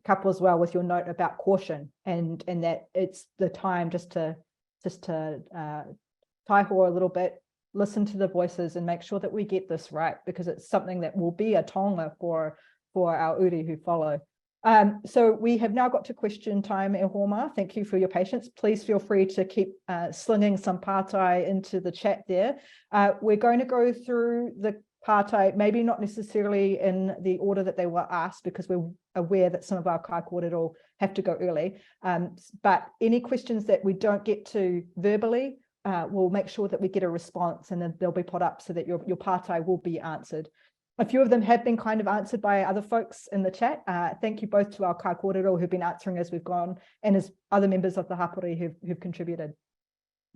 Speaker 3: couple as well with your note about caution and that it's the time just to taihoa a little bit, listen to the voices and make sure that we get this right, because it's something that will be a tonga for our uri who follow. So we have now got to question time, e Homa. Thank you for your patience. Please feel free to keep slinging some pātai into the chat there. We're going to go through the pātai, maybe not necessarily in the order that they were asked, because we're aware that some of our kaikōrero have to go early. But any questions that we don't get to verbally, we'll make sure that we get a response and then they'll be put up so that your pātai will be answered. A few of them have been kind of answered by other folks in the chat. Thank you both to our kaikōrero who've been answering as we've gone and as other members of the hapori who've contributed.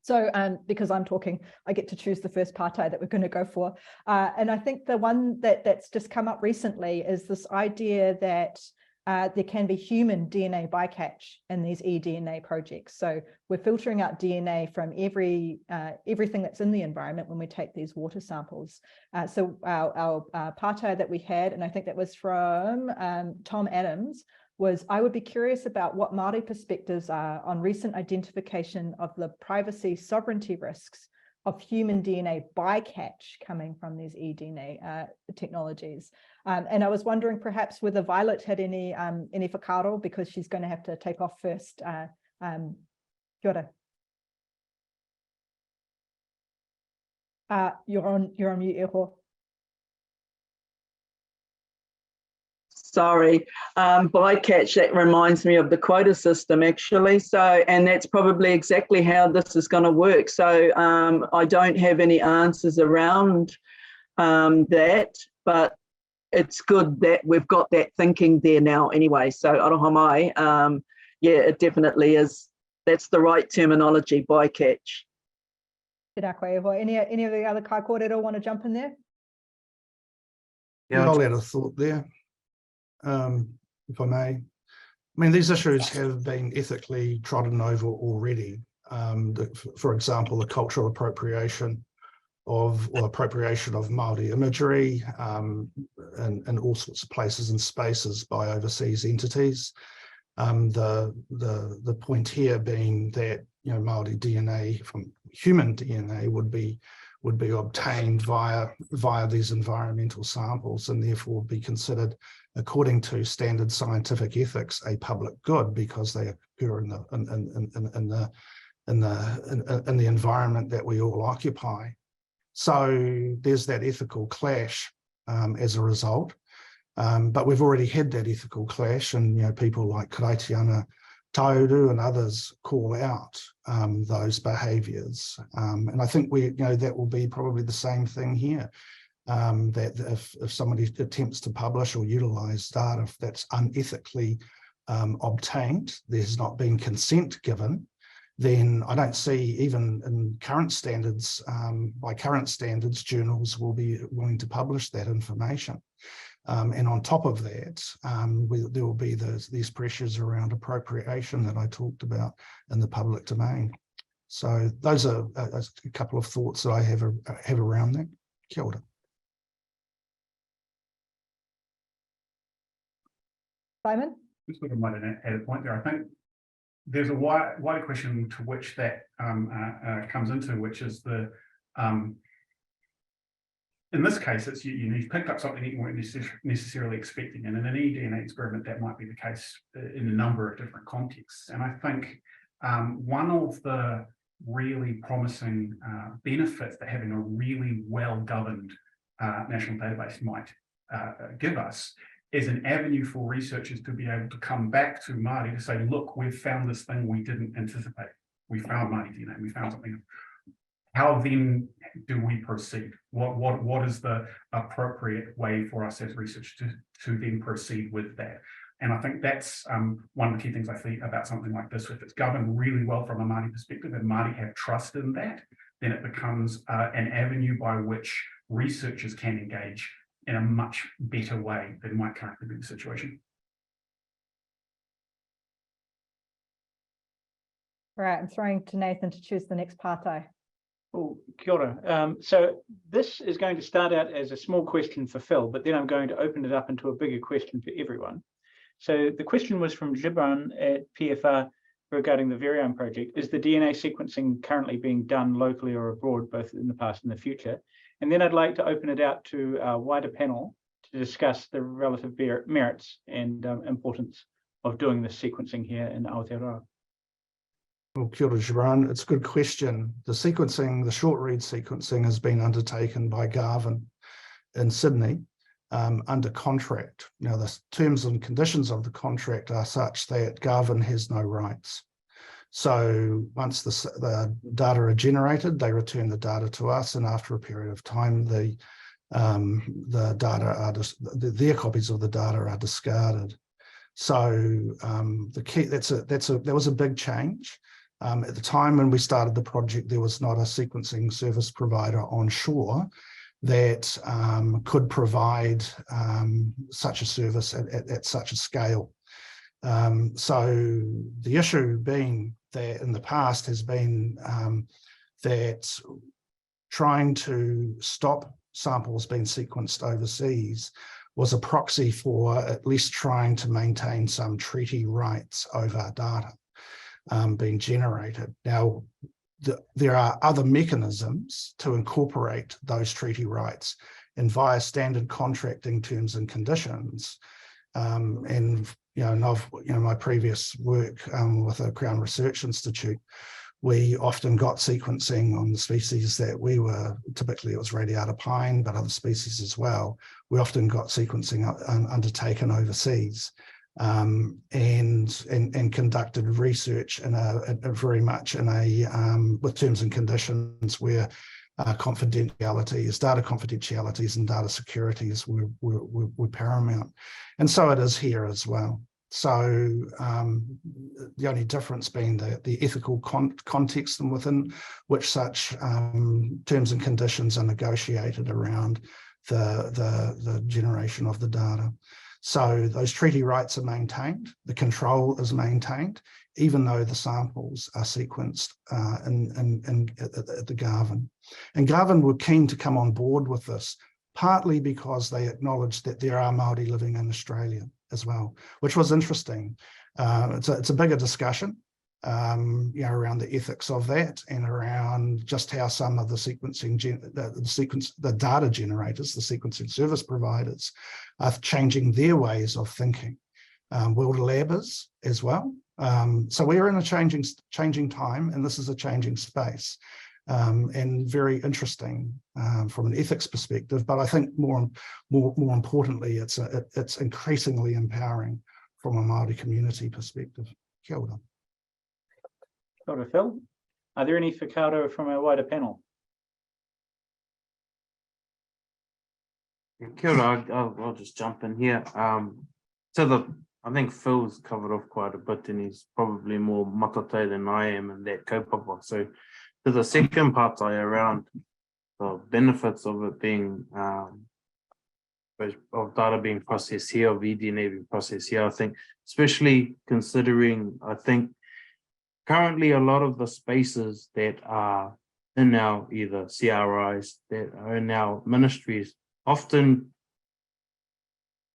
Speaker 3: So because I'm talking, I get to choose the first pātai that we're going to go for. And I think the one that's just come up recently is this idea that there can be human DNA bycatch in these eDNA projects. So we're filtering out DNA from everything that's in the environment when we take these water samples. So our pātai that we had, and I think that was from Tom Adams, was I would be curious about what Māori perspectives are on recent identification of the privacy sovereignty risks of human DNA bycatch coming from these eDNA technologies. And I was wondering perhaps whether Violet had any whakaaro, because she's going to have to take off first. Kia ora. You're on mute, Eho.
Speaker 7: Sorry, bycatch, that reminds me of the quota system actually. So, and that's probably exactly how this is going to work. So I don't have any answers around that, but it's good that we've got that thinking there now anyway. So aroha mai, yeah, it definitely is. That's the right terminology, bycatch.
Speaker 3: Any of the other kaikōrero want to jump in there?
Speaker 6: Yeah, I'll add a thought there, if I may. I mean, these issues have been ethically trodden over already. For example, the cultural appropriation of Māori imagery in all sorts of places and spaces by overseas entities. The point here being that Māori DNA from human DNA would be obtained via these environmental samples and therefore be considered, according to standard scientific ethics, a public good because they occur in the environment that we all occupy. So there's that ethical clash as a result, but we've already had that ethical clash, and people like Karaitiana Tahu and others call out those behaviours, and I think that will be probably the same thing here. That if somebody attempts to publish or utilise data that's unethically obtained, there's not been consent given, then I don't see, even in current standards, by current standards, journals will be willing to publish that information. And on top of that, there will be these pressures around appropriation that I talked about in the public domain. So those are a couple of thoughts that I have around that. Kia ora.
Speaker 3: Simon?
Speaker 8: Just sort of might add a point there. I think there's a wider question to which that comes into, which is the in this case, it's you've picked up something that you weren't necessarily expecting, and in an eDNA experiment, that might be the case in a number of different contexts. And I think one of the really promising benefits that having a really well-governed national database might give us is an avenue for researchers to be able to come back to Māori to say, look, we've found this thing we didn't anticipate. We found Māori DNA, we found something. How then do we proceed? What is the appropriate way for us as researchers to then proceed with that? And I think that's one of the key things I see about something like this. If it's governed really well from a Māori perspective and Māori have trust in that, then it becomes an avenue by which researchers can engage in a much better way than might currently be the situation.
Speaker 3: All right, I'm throwing to Nathan to choose the next partai.
Speaker 9: Oh, kia ora. So this is going to start out as a small question for Phil, but then I'm going to open it up into a bigger question for everyone. So the question was from Gibran at PFR regarding the Very Own project. Is the DNA sequencing currently being done locally or abroad, both in the past and the future? And then I'd like to open it out to a wider panel to discuss the relative merits and importance of doing this sequencing here in Aotearoa.
Speaker 6: Well, kia ora, Gibran. It's a good question. The sequencing, the short read sequencing has been undertaken by Garvan in Sydney under contract. Now, the terms and conditions of the contract are such that Garvan has no rights. So once the data are generated, they return the data to us, and after a period of time, the data are their copies of the data are discarded. So the key that was a big change. At the time when we started the project, there was not a sequencing service provider on shore that could provide such a service at such a scale. So the issue being that in the past has been that trying to stop samples being sequenced overseas was a proxy for at least trying to maintain some treaty rights over data being generated. Now, there are other mechanisms to incorporate those treaty rights, and via standard contracting terms and conditions. And my previous work with the Crown Research Institute, we often got sequencing on the species that we were, typically it was radiata pine, but other species as well. We often got sequencing undertaken overseas. And conducted research in very much in a with terms and conditions where data confidentialities and data securities were paramount, and so it is here as well. So the only difference being the ethical context and within which such terms and conditions are negotiated around the generation of the data. So those treaty rights are maintained, the control is maintained, even though the samples are sequenced at the Garvan. And Garvan were keen to come on board with this, partly because they acknowledged that there are Māori living in Australia as well, which was interesting. It's a bigger discussion, around the ethics of that and around just how some of the the data generators, the sequencing service providers, are changing their ways of thinking. World Lab is as well. So we're in a changing time, and this is a changing space, and very interesting from an ethics perspective. But I think more importantly, it's increasingly empowering from a Māori community perspective. Kia ora.
Speaker 9: Kia ora, Phil. Are there any whakaaro from our wider panel?
Speaker 5: Kia ora, I'll just jump in here. I think Phil's covered off quite a bit, and he's probably more matatau than I am in that kaupapa. So to the second part around the benefits of it being of data being processed here, of eDNA being processed here, I think, especially considering, I think currently a lot of the spaces that are in our either CRIs, that are in our ministries, often,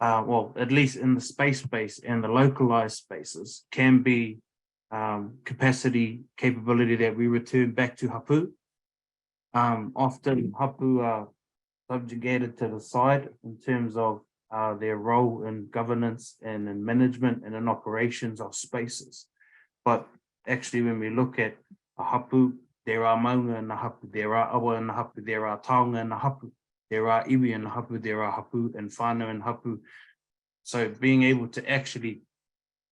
Speaker 5: well, at least in the space and the localized spaces, can be capability that we return back to hapu. Often hapu are subjugated to the side in terms of their role in governance and in management and in operations of spaces. But actually, when we look at a hapu, there are maunga in the hapu, there are awa in the hapu, there are taonga in the hapu, there are iwi in the hapu, there are hapu and whānau in hapu. So being able to actually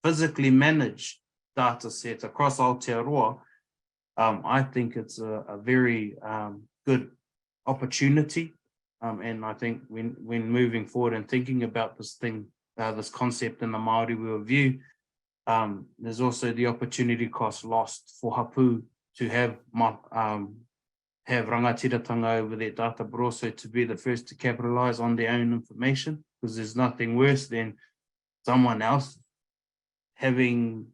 Speaker 5: physically manage data sets across Aotearoa, I think it's a very good opportunity. And I think when moving forward and thinking about this thing, this concept in the Māori worldview, there's also the opportunity cost lost for hapu to have rangatiratanga over their data, but also to be the first to capitalize on their own information, because there's nothing worse than someone else having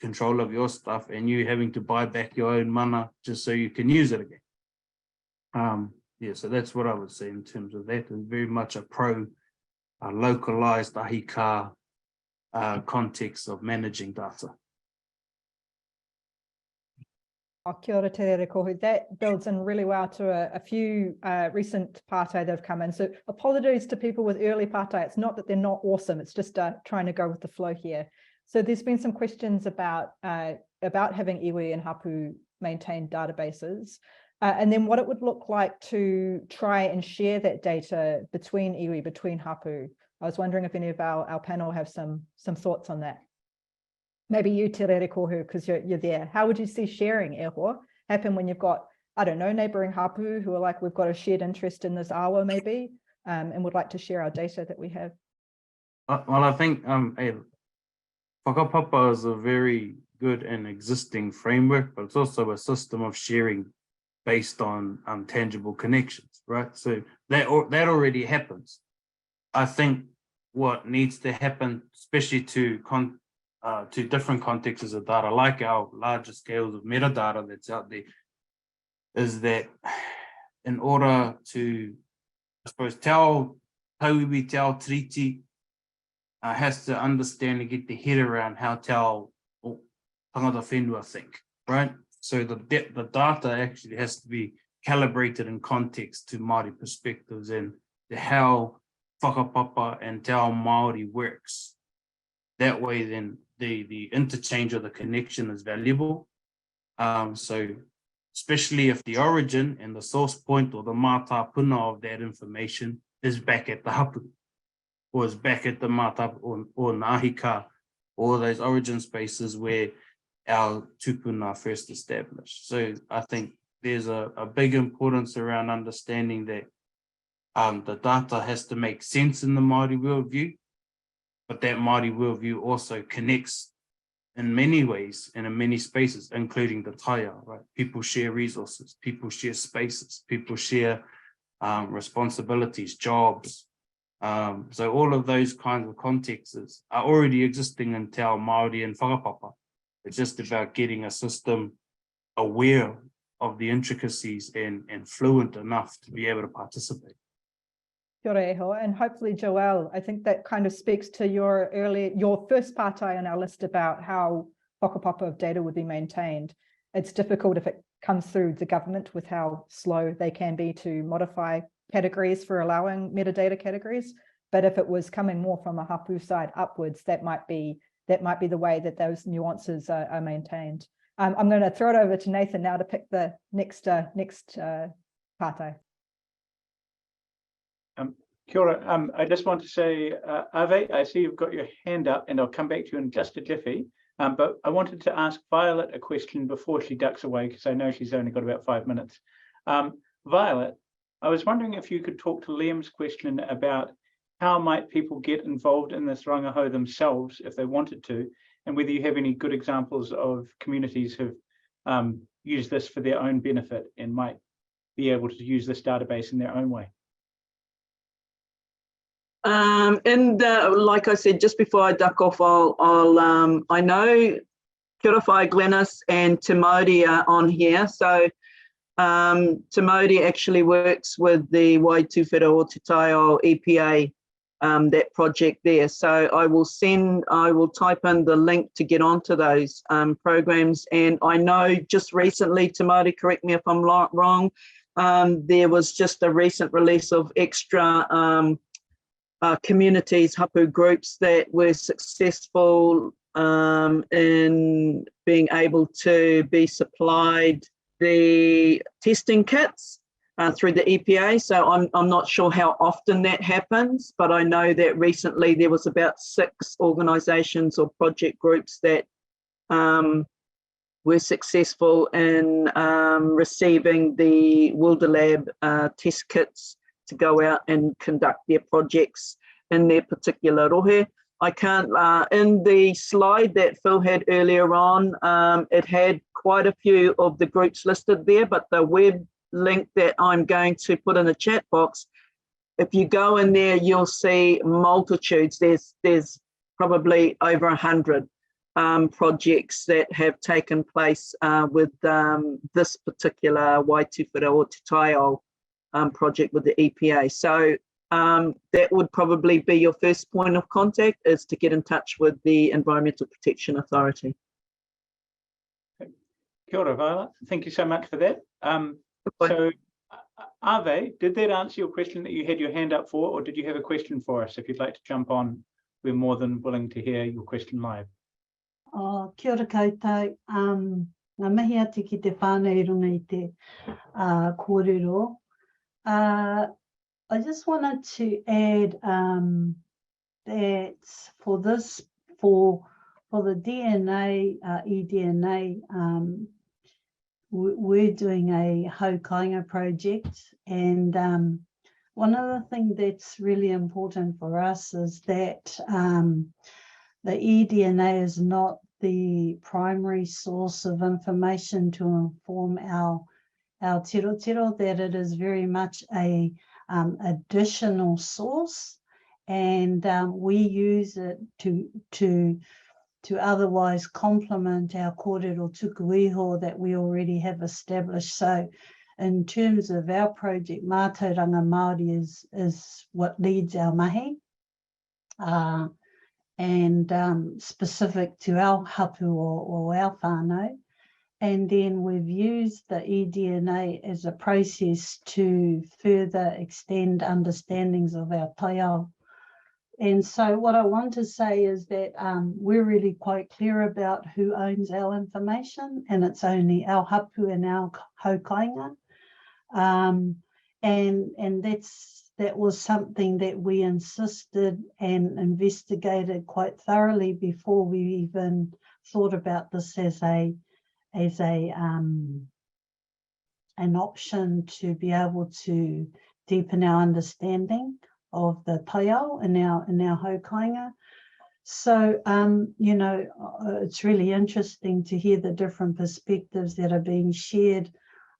Speaker 5: control of your stuff and you having to buy back your own mana just so you can use it again. Yeah, so that's what I would say in terms of that. It's very much a pro localized ahika context of managing data.
Speaker 3: Kia ora te rere kohu. That builds in really well to a few recent pātai that have come in. So apologies to people with early pātai. It's not that they're not awesome. It's just trying to go with the flow here. So there's been some questions about having iwi and hapu maintained databases. And then what it would look like to try and share that data between iwi, between hapu. I was wondering if any of our panel have some thoughts on that. Maybe you, te rere kohu, because you're there. How would you see sharing, Eho, happen when you've got, I don't know, neighbouring hapu who are like, we've got a shared interest in this awa maybe, and would like to share our data that we have?
Speaker 5: Well, I think whakapapa is a very good and existing framework, but it's also a system of sharing based on tangible connections, right? So that already happens. I think what needs to happen, especially to different contexts of data, like our larger scales of metadata that's out there, is that in order to, I suppose, tell Tahu, tell treaty, has to understand and get the head around how tell tangata whenua think, right? So the data actually has to be calibrated in context to Māori perspectives and to how whakapapa and te ao Māori works. That way, then the interchange or the connection is valuable. So especially if the origin and the source point or the mata puna of that information is back at the hapu, or is back at the mata or nahika, or those origin spaces where our tupuna first established. So I think there's a big importance around understanding that the data has to make sense in the Māori worldview, but that Māori worldview also connects in many ways and in many spaces, including the taia, right? People share resources, people share spaces, people share responsibilities, jobs. So all of those kinds of contexts are already existing in te ao Māori and whakapapa. It's just about getting a system aware of the intricacies and fluent enough to be able to participate.
Speaker 3: Kia ora eho, and hopefully Joelle, I think that kind of speaks to your first pātai on our list about how whakapapa of data would be maintained. It's difficult if it comes through the government with how slow they can be to modify categories for allowing metadata categories. But if it was coming more from a hapu side upwards, that might be the way that those nuances are maintained. I'm going to throw it over to Nathan now to pick the next pātai.
Speaker 9: Kia ora. I just want to say, Ave, I see you've got your hand up and I'll come back to you in just a jiffy. But I wanted to ask Violet a question before she ducks away, because I know she's only got about 5 minutes. Violet, I was wondering if you could talk to Liam's question about how might people get involved in this rangaho themselves if they wanted to, and whether you have any good examples of communities who've used this for their own benefit and might be able to use this database in their own way.
Speaker 7: Like I said, just before I duck off, I know Kia ora whai Glenys and Te Māori are on here. So Te Māori actually works with the Waituwhera o Te Taio EPA, that project there. So I will type in the link to get onto those programs. And I know just recently, Te Māori, correct me if I'm wrong, there was just a recent release of extra communities, hapu groups that were successful in being able to be supplied the testing kits through the EPA. So I'm not sure how often that happens, but I know that recently there was about 6 organisations or project groups that were successful in receiving the Wilderlab test kits to go out and conduct their projects in their particular rohe. I can't, in the slide that Phil had earlier on, it had quite a few of the groups listed there, but the web link that I'm going to put in the chat box, if you go in there, you'll see multitudes. There's probably over 100 projects that have taken place with this particular Waituwhera o Te Taiao project with the EPA. So that would probably be your first point of contact, is to get in touch with the Environmental Protection Authority.
Speaker 9: Kia ora, Viola. Thank you so much for that. So, Ave, did that answer your question that you had your hand up for, or did you have a question for us? If you'd like to jump on, we're more than willing to hear your question live.
Speaker 10: Oh, kia ora koutou. Ngā mihi atu ki te whānau runga I te kōrero. I just wanted to add that for the DNA, eDNA, we're doing a haukainga project, and one of the things that's really important for us is that the eDNA is not the primary source of information to inform our tiro, that it is very much a additional source, and we use it to otherwise complement our kōrero tuku iho that we already have established. So in terms of our project, mātauranga Māori is what leads our mahi, and specific to our hapu or our whānau. And then we've used the eDNA as a process to further extend understandings of our taiao. And so what I want to say is that we're really quite clear about who owns our information, and it's only our hapu and our haukainga. And that was something that we insisted and investigated quite thoroughly before we even thought about this as an option to be able to deepen our understanding of the taiao and our haukainga. So, you know, it's really interesting to hear the different perspectives that are being shared,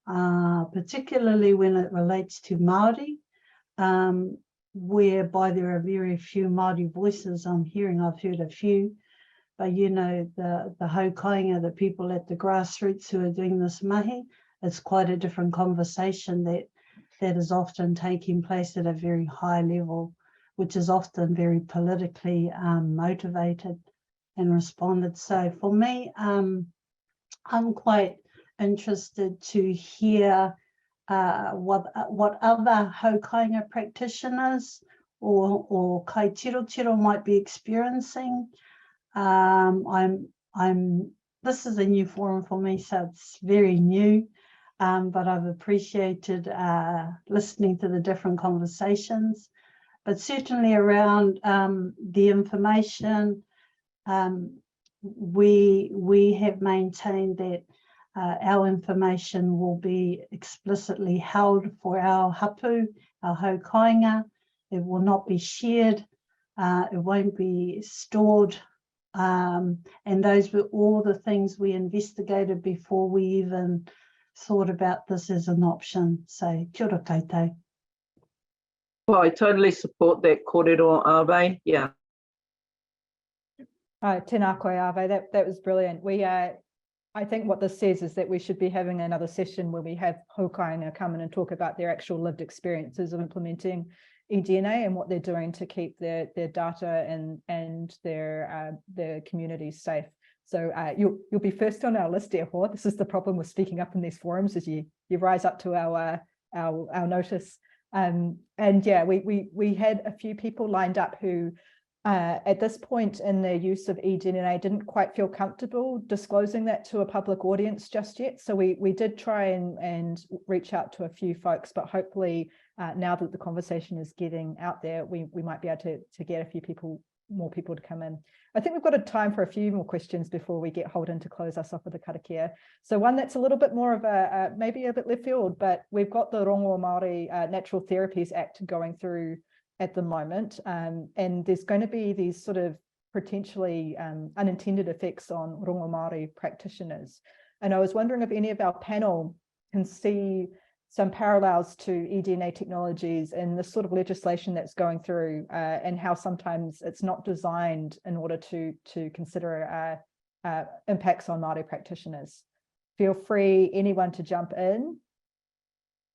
Speaker 10: particularly when it relates to Māori, whereby there are very few Māori voices I'm hearing. I've heard a few, but you know, the haukainga, the people at the grassroots who are doing this mahi, it's quite a different conversation that is often taking place at a very high level, which is often very politically motivated and responded. So for me, I'm quite interested to hear what other haukainga practitioners or kai tiro might be experiencing. This is a new forum for me, so it's very new. But I've appreciated listening to the different conversations, but certainly around the information, we have maintained that our information will be explicitly held for our hapu, our haukainga. It will not be shared, it won't be stored, and those were all the things we investigated before we even thought about this as an option. So kia ora koutou.
Speaker 7: Well, I totally support that kōrero, Ave. Yeah.
Speaker 3: Tēnā koe, Ave. That was brilliant. I think what this says is that we should be having another session where we have haukainga come in and talk about their actual lived experiences of implementing eDNA and what they're doing to keep their data and their communities safe. So you'll be first on our list, dear Hor. This is the problem with speaking up in these forums, is you rise up to our our notice. And yeah, we had a few people lined up who at this point in their use of eDNA didn't quite feel comfortable disclosing that to a public audience just yet. So we did try and reach out to a few folks, but hopefully now that the conversation is getting out there, we might be able to get a few more people to come in. I think we've got a time for a few more questions before we get Holden to close us off with the karakia. So one that's a little bit more of maybe a bit left field, but we've got the Rongoa Māori Natural Therapies Act going through at the moment, and there's going to be these sort of potentially unintended effects on Rongoa Māori practitioners. And I was wondering if any of our panel can see some parallels to eDNA technologies and the sort of legislation that's going through, and how sometimes it's not designed in order to consider impacts on Māori practitioners. Feel free, anyone, to jump in.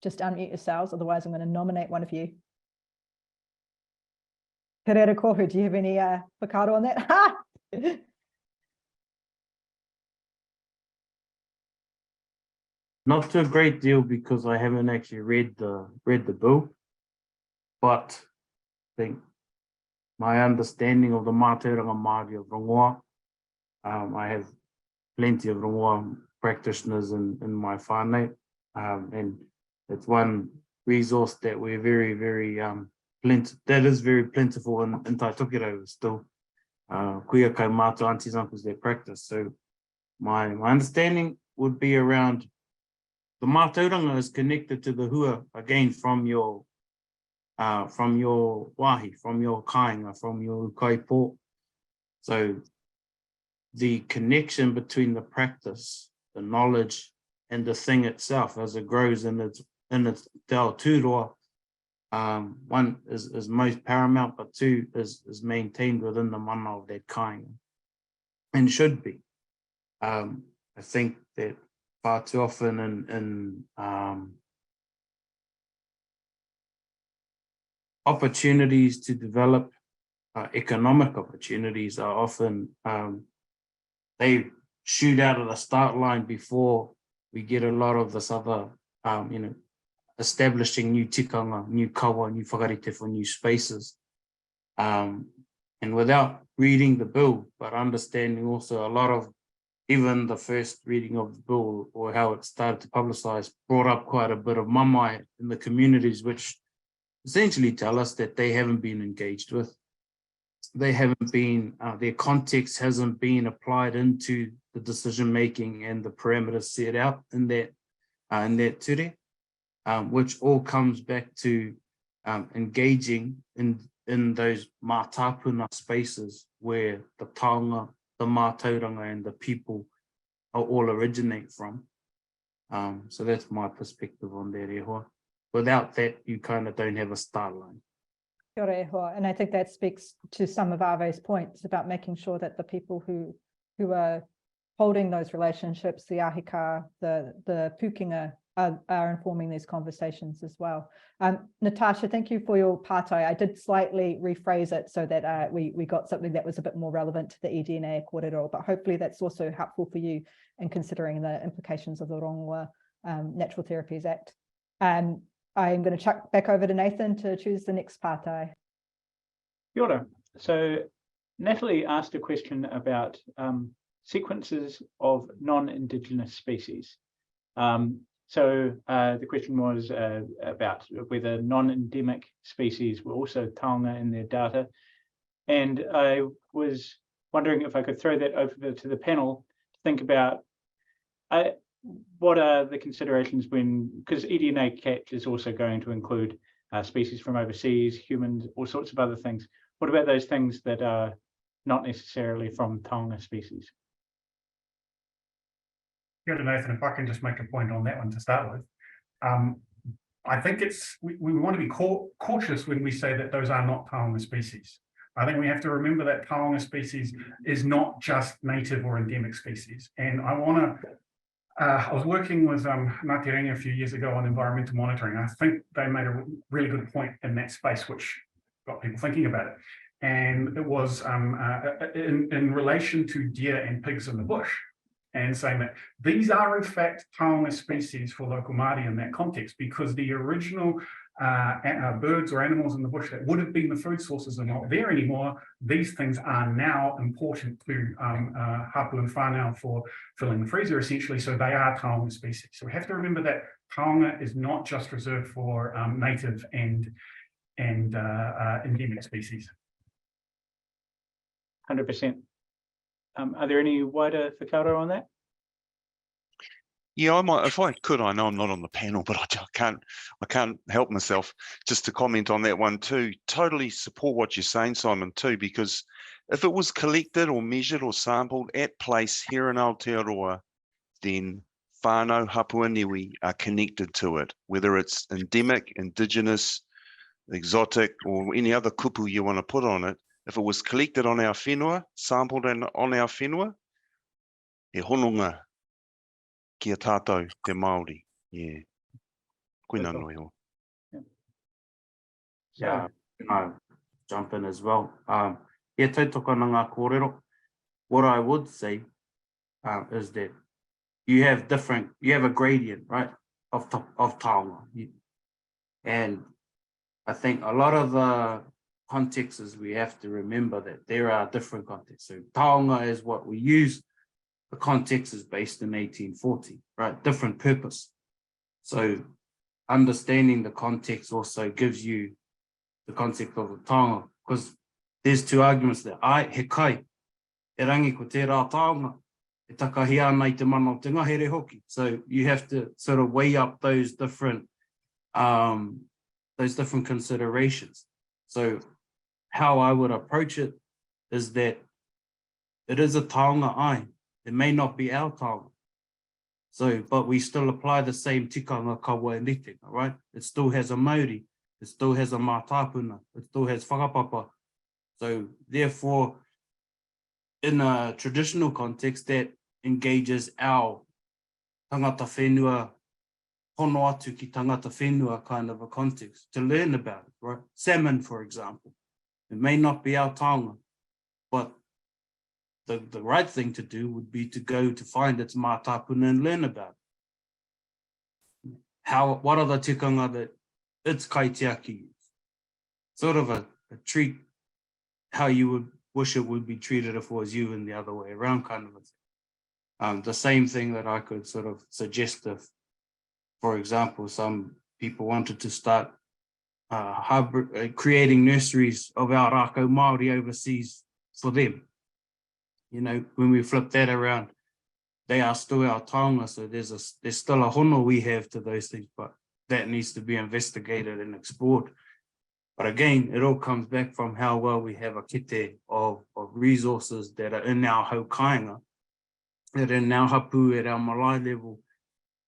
Speaker 3: Just unmute yourselves, otherwise I'm going to nominate one of you. Haere Kohu, do you have any whakaaro on that?
Speaker 5: Not to a great deal because I haven't actually read the bill, but I think my understanding of the mātauranga Māori of Rongoa, I have plenty of Rongoa practitioners in my whānau, and it's one resource that we're very, very that is very plentiful in Taitokero still. Kuia kai mātou aunties, uncles, their practice. So my understanding would be around the mātauranga is connected to the hua, again, from your wāhi, from your kāinga, from your kaipō. So the connection between the practice, the knowledge, and the thing itself as it grows in its te ao tūroa, one is most paramount, but two is maintained within the mana of that kāinga, and should be. I think that far too often in opportunities to develop economic opportunities are often they shoot out of the start line before we get a lot of this other establishing new tikanga, new kawa, new whakarite for new spaces, and without reading the bill but understanding also a lot of even the first reading of the bill or how it started to publicize brought up quite a bit of mamai in the communities, which essentially tell us that they haven't been engaged with. They haven't been, their context hasn't been applied into the decision-making and the parameters set out in that ture, which all comes back to engaging in those mātāpuna spaces where the taonga, the mātauranga, and the people are all originate from. So that's my perspective on that, e hoa. Without that, you kind of don't have a start line.
Speaker 3: Kia ora, e hoa. And I think that speaks to some of Ave's points about making sure that the people who are holding those relationships, the ahika, the pukinga, are informing these conversations as well. Natasha, thank you for your pātai. I did slightly rephrase it so that we got something that was a bit more relevant to the eDNA kōrero, but hopefully that's also helpful for you in considering the implications of the Rongoa Natural Therapies Act. I'm going to chuck back over to Nathan to choose the next pātai.
Speaker 9: Kia ora. So Natalie asked a question about sequences of non-Indigenous species. So the question was about whether non-endemic species were also taonga in their data. And I was wondering if I could throw that over to the panel to think about what are the considerations when, because eDNA catch is also going to include species from overseas, humans, all sorts of other things. What about those things that are not necessarily from taonga species?
Speaker 8: Kia ora, Nathan, if I can just make a point on that one to start with. I think we want to be cautious when we say that those are not taonga species. I think we have to remember that taonga species is not just native or endemic species. And I was working with Ngāti Rangi a few years ago on environmental monitoring. I think they made a really good point in that space, which got people thinking about it. And it was in relation to deer and pigs in the bush. and saying that these are in fact taonga species for local Māori in that context, because the original birds or animals in the bush that would have been the food sources are not there anymore. These things are now important to hapu and whānau for filling the freezer, essentially, so they are taonga species. So we have to remember that taonga is not just reserved for native and endemic species.
Speaker 9: 100%. Are there any wider whakaaro on that?
Speaker 1: Yeah, I might, if I could. I know I'm not on the panel, but I can't help myself just to comment on that one too. Totally support what you're saying, Simon, too, because if it was collected or measured or sampled at place here in Aotearoa, then whānau hapua niwi are connected to it, whether it's endemic, indigenous, exotic, or any other kupu you want to put on it. If it was collected on our whenua, sampled on our whenua, e hononga kia tātou te Māori. Yeah. Koina noi ho.
Speaker 5: Yeah, I jump in as well. Yeah, tautoko na Ngāpuhi. What I would say is that you have a gradient, right, of taonga. And I think a lot of the contexts is we have to remember that there are different contexts. So taonga is what we use. The context is based in 1840, right? Different purpose. So understanding the context also gives you the concept of the taonga, because there's two arguments there. He kai, e rangi ko tērā taonga, e takahi ana I te mana o te ngahere hoki. So you have to sort of weigh up those different considerations. So how I would approach it is that it is a taonga ai. It may not be our taonga. So, but we still apply the same tikanga kawa e rite, right? It still has a Māori, it still has a mātāpuna, it still has whakapapa. So therefore, in a traditional context that engages our tangata whenua, hono atu ki tangata whenua kind of a context to learn about it, right? Salmon, for example, it may not be our taonga, but the right thing to do would be to go to find its mātāpuna and learn about it. What are the tikanga that its kaitiaki use? Sort of a treat, how you would wish it would be treated if it was you and the other way around kind of a thing. The same thing that I could sort of suggest if, for example, some people wanted to start creating nurseries of our rākau Māori overseas for them. You know, when we flip that around, they are still our taonga, so there's still a hono we have to those things, but that needs to be investigated and explored. But again, it all comes back from how well we have a kete of resources that are in our haukainga, that are in our hapu, at our marae level,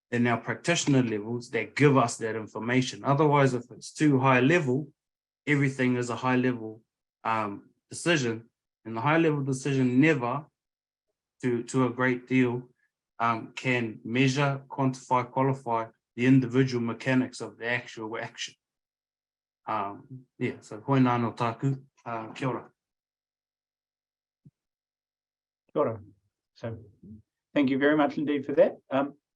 Speaker 5: in our practitioner levels, that give us that information. Otherwise, if it's too high level, everything is a high level decision. And the high-level decision never, to a great deal, can measure, quantify, qualify the individual mechanics of the actual action. Yeah, so hoi nā no tāku, kia ora.
Speaker 9: Kia ora. So thank you very much indeed for that.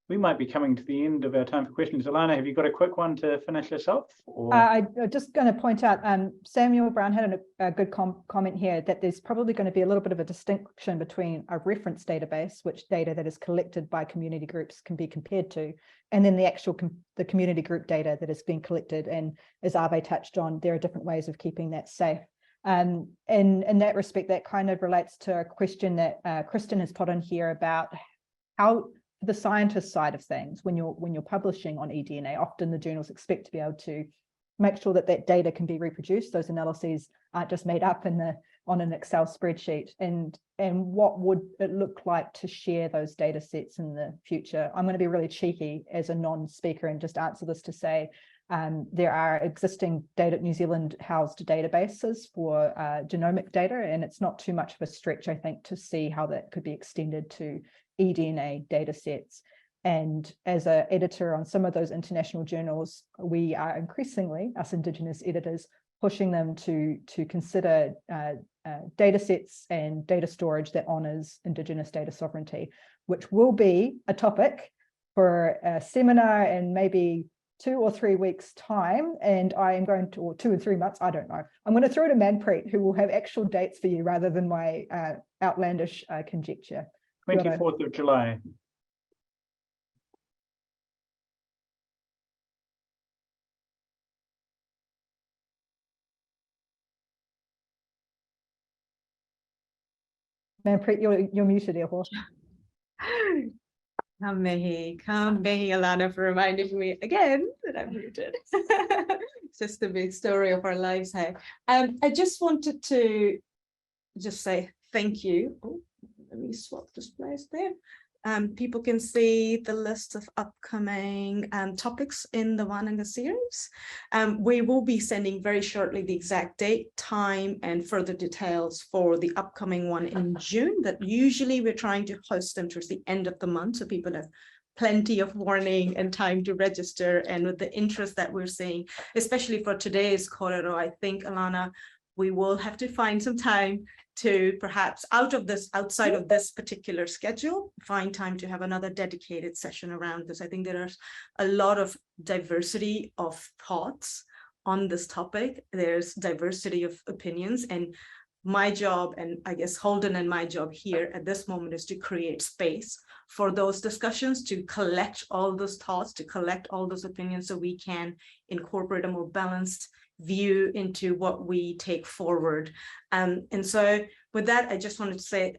Speaker 9: We might be coming to the end of our time for questions. Alana, have you got a quick one to finish us off?
Speaker 3: I'm just going to point out, Samuel Brown had a good comment here that there's probably going to be a little bit of a distinction between a reference database, which data that is collected by community groups can be compared to, and then the actual the community group data that is being collected. And as Ave touched on, there are different ways of keeping that safe. And in that respect, that kind of relates to a question that Kristen has put in here about how the scientist side of things, when you're publishing on eDNA, often the journals expect to be able to make sure that that data can be reproduced. Those analyses aren't just made up on an Excel spreadsheet. And what would it look like to share those data sets in the future? I'm going to be really cheeky as a non-speaker and just answer this to say there are existing New Zealand housed databases for genomic data, and it's not too much of a stretch, I think, to see how that could be extended to eDNA data sets. And as an editor on some of those international journals, we are increasingly, us Indigenous editors, pushing them to consider data sets and data storage that honours Indigenous data sovereignty, which will be a topic for a seminar in maybe 2 or 3 weeks' time. And I am going to, or 2 or 3 months, I don't know. I'm going to throw to Manpreet, who will have actual dates for you rather than my outlandish conjecture.
Speaker 9: 24th of July.
Speaker 3: Manpreet, you're muted, Eho.
Speaker 2: Ka mihi, Alana, for reminding me again that I'm muted. It's just the big story of our lives, hey. I just wanted to just say thank you. Oh, let me swap displays there. People can see the list of upcoming topics in the Wānanga series. We will be sending very shortly the exact date, time, and further details for the upcoming one in June, that usually we're trying to host them towards the end of the month, so people have plenty of warning and time to register. And with the interest that we're seeing, especially for today's kōrero, I think, Alana, we will have to find some time to perhaps outside of this particular schedule, find time to have another dedicated session around this. I think there is a lot of diversity of thoughts on this topic. There's diversity of opinions, and my job, and I guess Holden and my job here at this moment, is to create space for those discussions, to collect all those thoughts, to collect all those opinions, so we can incorporate a more balanced view into what we take forward. And so with that, I just wanted to say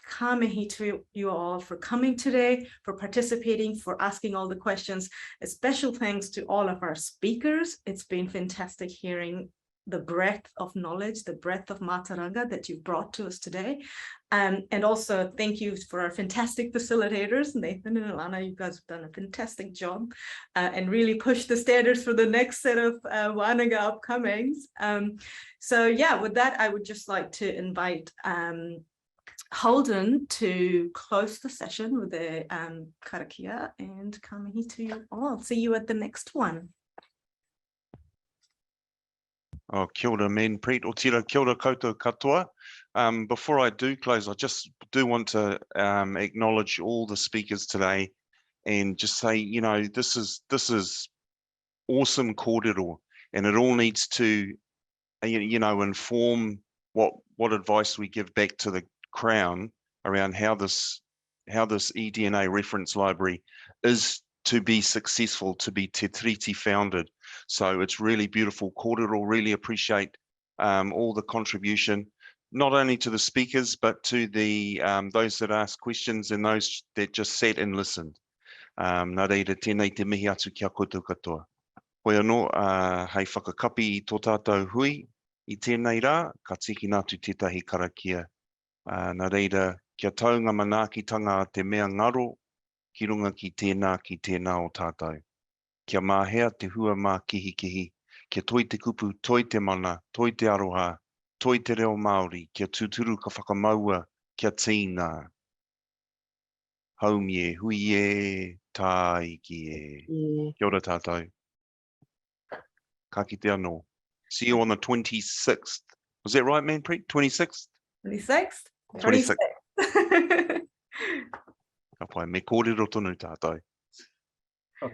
Speaker 2: ka mihi to you all for coming today, for participating, for asking all the questions. A special thanks to all of our speakers. It's been fantastic hearing the breadth of knowledge, the breadth of mātauranga that you've brought to us today. And also thank you for our fantastic facilitators, Nathan and Alana. You guys have done a fantastic job and really pushed the standards for the next set of Wānanga upcomings. So yeah, with that, I would just like to invite Holden to close the session with a karakia, and ka mihi to you all. See you at the next one.
Speaker 1: Oh, kia ora, Manpreet. O tira, kia ora koutou katoa. Before I do close, I just do want to acknowledge all the speakers today and just say, you know, this is awesome kōrero, and it all needs to, you know, inform what advice we give back to the Crown around how this eDNA reference library is to be successful, to be Te Tiriti founded. So it's really beautiful kōrero. Really appreciate all the contribution, not only to the speakers, but to the those that asked questions and those that just sat and listened. Nā reira, tēnei te mihi atu kia koutou katoa. Koe anō, hei whakakapi I tō tātou hui, I tēnei rā, ka tiki nātu tētahi karakia. Nā reira, kia taunga manaakitanga te mea ngaro, ki runga ki tēnā o tātou. Kia māhea te hua mā kihi, kia toi te kupu, toi te mana, toi te aroha, toi te reo Māori, kia tūturu ka whakamaua, kia tīnā. Haumie, hui e, tāiki e. Kia ora tātou. Ka kite anō. See you on the 26th. Was that right, Manpreet? 26th?
Speaker 2: 26th?
Speaker 1: 26th. Ka pai, me kōrero tonu tātou.
Speaker 9: Oh.